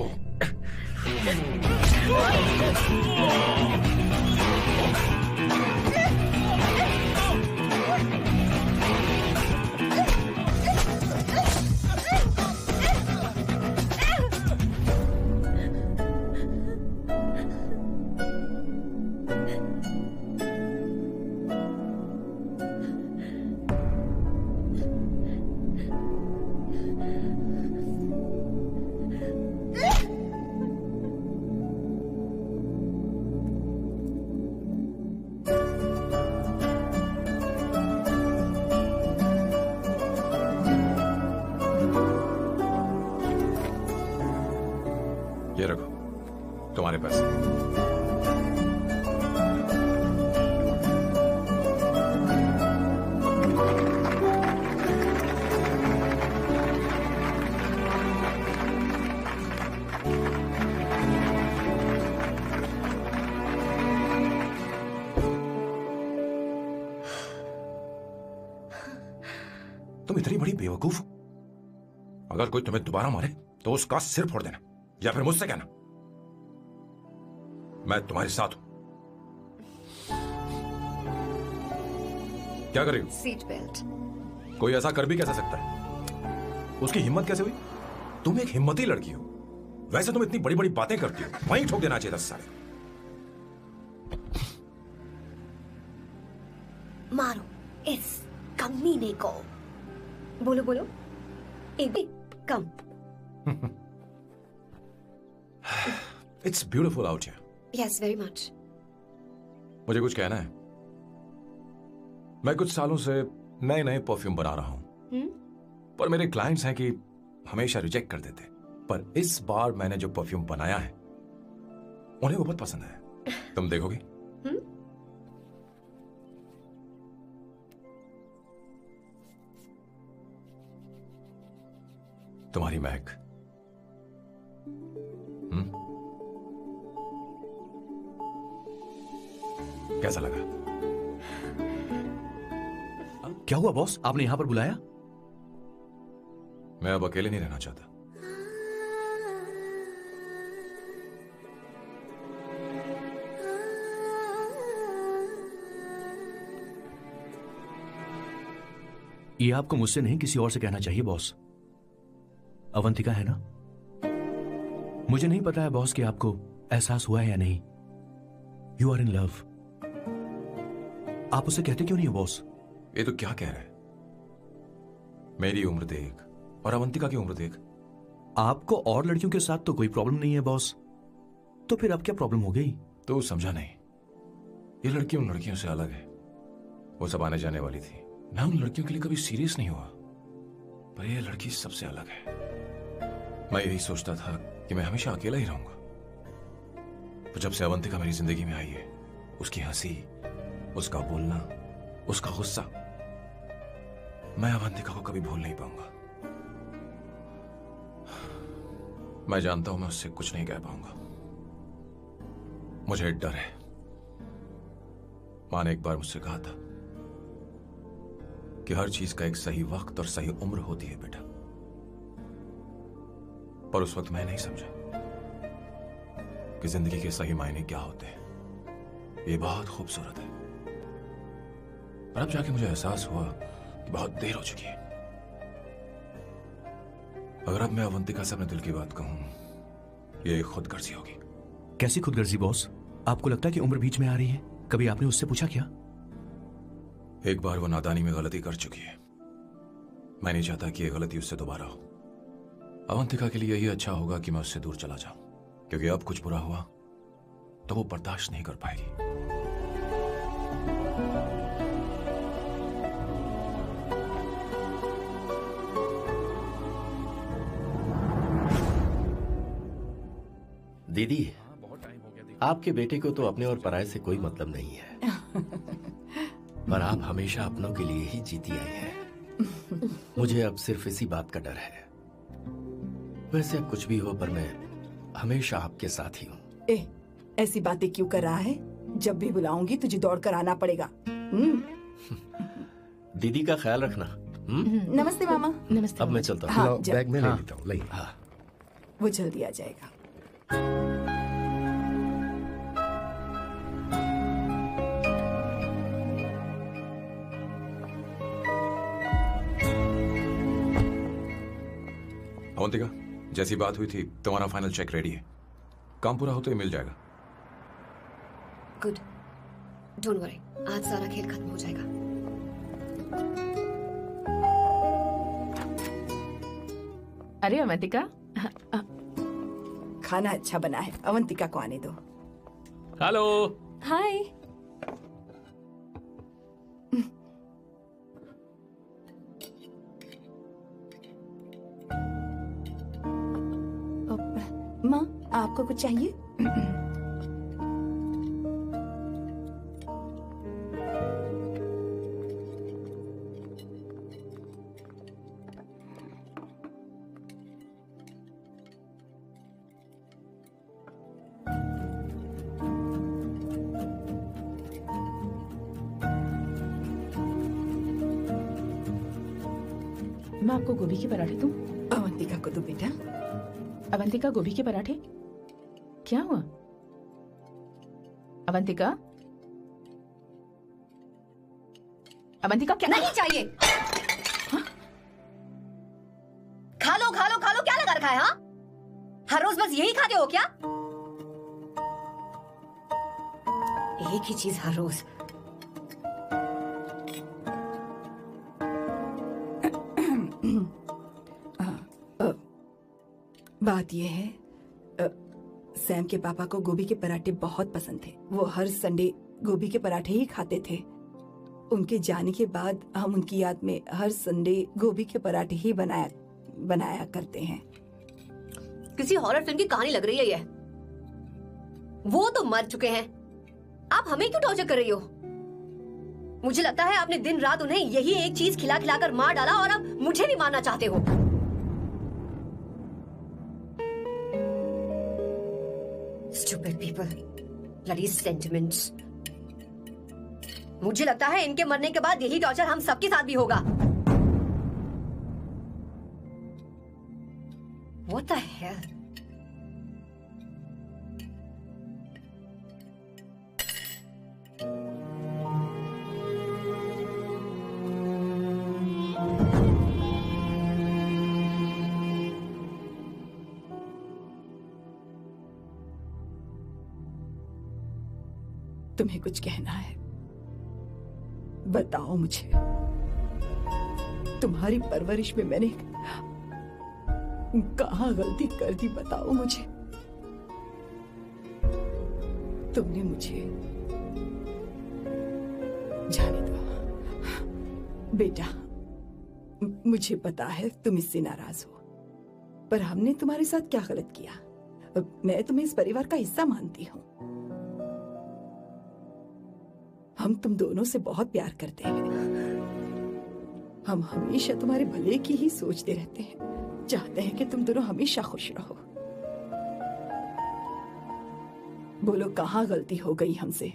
ये रखो तुम्हारे पास। तुम इतनी बड़ी बेवकूफ हो। अगर कोई तुम्हें दोबारा मारे तो उसका सिर फोड़ देना, या फिर मुझसे कहना मैं तुम्हारे साथ हूं। क्या कर रही हो? Seat belt. कोई ऐसा कर भी कैसे सकता है? उसकी हिम्मत कैसे हुई? तुम एक हिम्मती लड़की हो। वैसे तुम इतनी बड़ी बड़ी बातें करती हो, वहीं ठोक देना चाहिए 10 साल। मारो इस कमीने को। बोलो बोलो, एक भी कम। It's beautiful out here. Yes, very much. मुझे कुछ कहना है। मैं कुछ सालों से नए नए परफ्यूम बना रहा हूं, पर मेरे क्लाइंट्स हैं कि हमेशा रिजेक्ट कर देते। पर इस बार मैंने जो परफ्यूम बनाया है उन्हें वो बहुत पसंद है। तुम देखोगी? तुम्हारी महक। कैसा लगा? क्या हुआ बॉस, आपने यहां पर बुलाया? मैं अब अकेले नहीं रहना चाहता। ये आपको मुझसे नहीं किसी और से कहना चाहिए बॉस। अवंतिका है ना? मुझे नहीं पता है बॉस कि आपको एहसास हुआ है या नहीं। You are in love. आप उसे कहते क्यों नहीं हो बॉस? ये तो क्या कह रहा है? मेरी उम्र देख और अवंतिका की उम्र देख। आपको और लड़कियों के साथ तो कोई प्रॉब्लम नहीं है बॉस, तो फिर अब क्या प्रॉब्लम हो गई? तो समझा नहीं। ये लड़की उन लड़कियों से अलग है। वो सब आने जाने वाली थी। मैं उन लड़कियों के लिए कभी सीरियस नहीं हुआ, पर ये लड़की सबसे अलग है। मैं यही सोचता था कि मैं हमेशा अकेला ही रहूंगा, पर जब से अवंतिका मेरी जिंदगी में आई है, उसकी हंसी, उसका बोलना, उसका गुस्सा, मैं अवंतिका को कभी भूल नहीं पाऊंगा। मैं जानता हूं मैं उससे कुछ नहीं कह पाऊंगा। मुझे डर है। माँ ने एक बार मुझसे कहा था कि हर चीज का एक सही वक्त और सही उम्र होती है बेटा, पर उस वक्त मैं नहीं समझा कि जिंदगी के सही मायने क्या होते हैं। ये बहुत खूबसूरत है, पर अब जाके मुझे एहसास हुआ कि बहुत देर हो चुकी है। अगर अब मैं अवंतिका से अपने दिल की बात कहूं, ये खुदगर्जी होगी। कैसी खुदगर्जी बॉस? आपको लगता है कि उम्र बीच में आ रही है? कभी आपने उससे पूछा क्या? एक बार वो नादानी में गलती कर चुकी है। मैं नहीं चाहता कि ये गलती उससे दोबारा हो। अवंतिका के लिए यही अच्छा होगा कि मैं उससे दूर चला जाऊं, क्योंकि अब कुछ बुरा हुआ तो वो बर्दाश्त नहीं कर पाएगी। दीदी, आपके बेटे को तो अपने और पराये से कोई मतलब नहीं है, पर आप हमेशा अपनों के लिए ही जीती आई हैं। मुझे अब सिर्फ इसी बात का डर है। वैसे अब कुछ भी हो, पर मैं हमेशा आपके साथ ही हूँ। ऐसी बातें क्यों कर रहा है? जब भी बुलाऊंगी तुझे दौड़कर आना पड़ेगा। दीदी का ख्याल रखना। नमस्ते मामा। नमस्ते। अब मैं चलता हूँ। हाँ, बैग में ले लेता हूँ। हाँ, वो जल्दी आ जाएगा। अवंतिका, जैसी बात हुई थी तुम्हारा फाइनल चेक रेडी है। काम पूरा हो तो ये मिल जाएगा। गुड, डोंट वरी, आज सारा खेल खत्म हो जाएगा। अरे अवंतिका, खाना अच्छा बना है, अवंतिका को आने दो। हेलो। हाय। माँ, आपको कुछ चाहिए? आपको गोभी के पराठे दूं? अवंतिका को दो बेटा। अवंतिका गोभी के पराठे? क्या हुआ अवंतिका? अवंतिका क्या? नहीं चाहिए। खा लो खा लो खा लो, क्या लगा रखा है? हाँ, हर रोज बस यही खाते हो क्या? एक ही चीज हर रोज। बात यह है, सैम के पापा को गोभी के पराठे बहुत पसंद थे। वो हर संडे गोभी के पराठे ही खाते थे। उनके जाने के बाद हम उनकी याद में हर संडे गोभी के पराठे ही बनाया करते हैं। किसी हॉरर फिल्म की कहानी लग रही है ये। वो तो मर चुके हैं, आप हमें क्यों टॉर्चर कर रही हो? मुझे लगता है आपने दिन रात उन्हें यही एक चीज खिला खिलाकर मार डाला और अब मुझे भी मारना चाहते हो। Stupid people, bloody sentiments. मुझे लगता है इनके मरने के बाद यही टॉर्चर हम सबके साथ भी होगा। What the hell? तुम्हें कुछ कहना है? बताओ मुझे। तुम्हारी परवरिश में मैंने कहाँ गलती कर दी, बताओ मुझे। तुमने मुझे जाने दो बेटा। मुझे पता है तुम इससे नाराज हो, पर हमने तुम्हारे साथ क्या गलत किया? मैं तुम्हें इस परिवार का हिस्सा मानती हूँ। हम तुम दोनों से बहुत प्यार करते हैं। हम हमेशा तुम्हारे भले की ही सोचते रहते हैं, चाहते हैं कि तुम दोनों हमेशा खुश रहो। बोलो कहाँ गलती हो गई हमसे?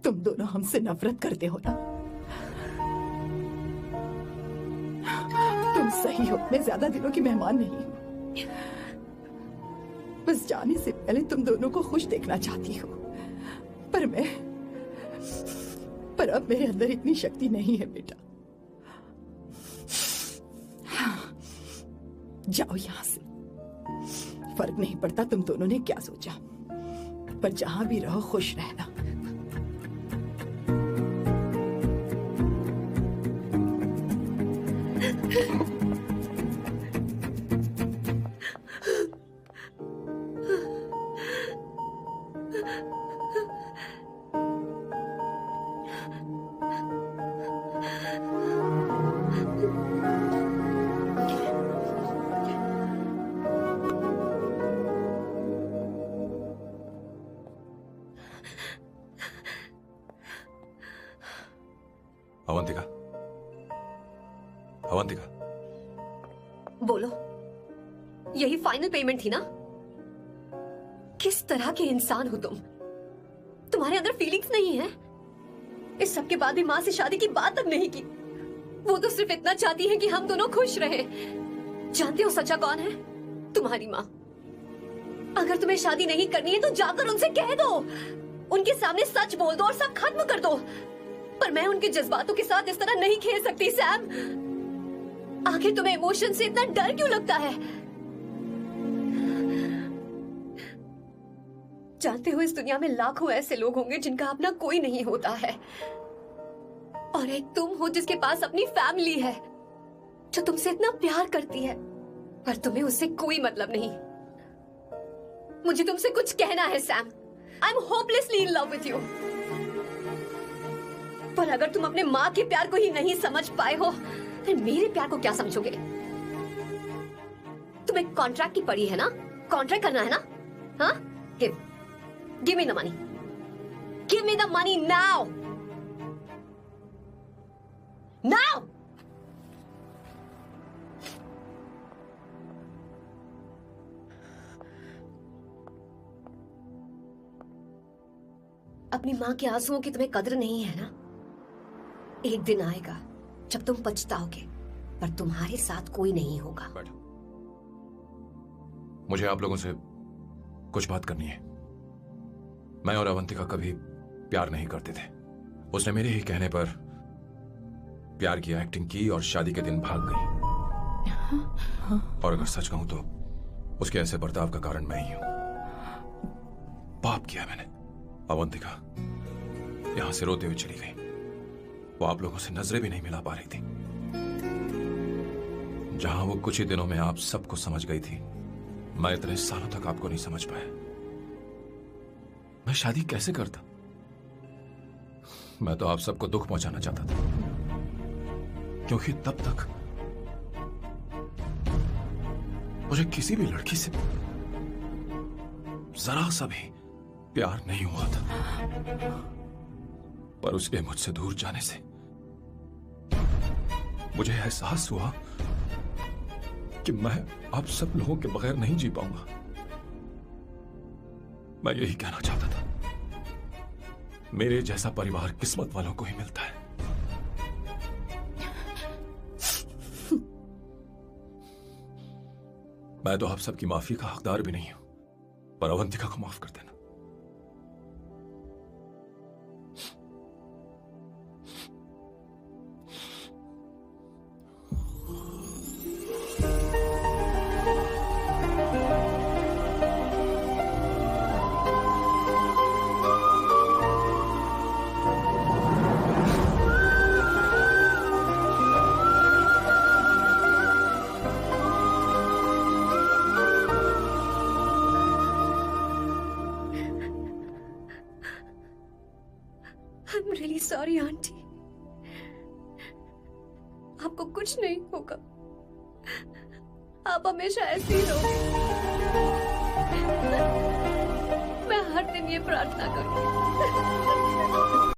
तुम दोनों हमसे नफरत करते हो ना? तुम सही हो, मैं ज्यादा दिनों की मेहमान नहीं हूं। बस जाने से पहले तुम दोनों को खुश देखना चाहती हूँ, पर अब मेरे अंदर इतनी शक्ति नहीं है बेटा। जाओ यहाँ से। फर्क नहीं पड़ता तुम दोनों ने क्या सोचा, पर जहां भी रहो खुश रहना। अवंतिका, अवंतिका, बोलो, यही फाइनल पेमेंट थी ना? किस तरह के इंसान हो तुम? तुम्हारे अंदर फीलिंग्स नहीं है? इस सब के बाद भी माँ से शादी की बात तक नहीं की। वो तो सिर्फ इतना चाहती है कि हम दोनों खुश रहें। जानते हो सच्चा कौन है? तुम्हारी माँ। अगर तुम्हें शादी नहीं करनी है तो जाकर उनसे कह दो, उनके सामने सच बोल दो और सब खत्म कर दो। पर मैं उनके जज्बातों के साथ इस तरह नहीं खेल सकती सैम। आखिर तुम्हें इमोशन से इतना डर क्यों लगता है? जानते हो इस दुनिया में लाखों ऐसे लोग होंगे जिनका अपना कोई नहीं होता है, और एक तुम हो जिसके पास अपनी फैमिली है जो तुमसे इतना प्यार करती है, पर तुम्हें उससे कोई मतलब नहीं। मुझे तुमसे कुछ कहना है Sam. I am hopelessly in love with you. पर अगर तुम अपने माँ के प्यार को ही नहीं समझ पाए हो, फिर मेरे प्यार को क्या समझोगे? तुम्हें कॉन्ट्रैक्ट की पड़ी है ना? कॉन्ट्रैक्ट करना है ना? हाँ? Give me the money. Give me the money now. Now. अपनी माँ के आंसुओं की तुम्हें कदर नहीं है ना? एक दिन आएगा जब तुम पछताओगे, पर तुम्हारे साथ कोई नहीं होगा। बैठो। मुझे आप लोगों से कुछ बात करनी है। मैं और अवंतिका कभी प्यार नहीं करते थे। उसने मेरे ही कहने पर प्यार की एक्टिंग की और शादी के दिन भाग गई। और अगर सच कहूं तो उसके ऐसे बर्ताव का कारण मैं ही हूं। पाप किया मैंने। अवंतिका यहां से रोते हुए चली गई। वो आप लोगों से नजरें भी नहीं मिला पा रही थी। जहां वो कुछ ही दिनों में आप सबको समझ गई थी, मैं इतने सालों तक आपको नहीं समझ पाया। मैं शादी कैसे करता? मैं तो आप सबको दुख पहुंचाना चाहता था, क्योंकि तब तक मुझे किसी भी लड़की से जरा सा भी प्यार नहीं हुआ था। पर उसके मुझसे दूर जाने से मुझे एहसास हुआ कि मैं आप सब लोगों के बगैर नहीं जी पाऊंगा। मैं यही कहना चाहता था, मेरे जैसा परिवार किस्मत वालों को ही मिलता है। मैं तो आप सबकी माफी का हकदार भी नहीं हूं, पर अवंतिका को माफ कर देना। I'm really sorry, aunty. आपको कुछ नहीं होगा। आप हमेशा ऐसे ही रहो। मैं हर दिन ये प्रार्थना करूंगी।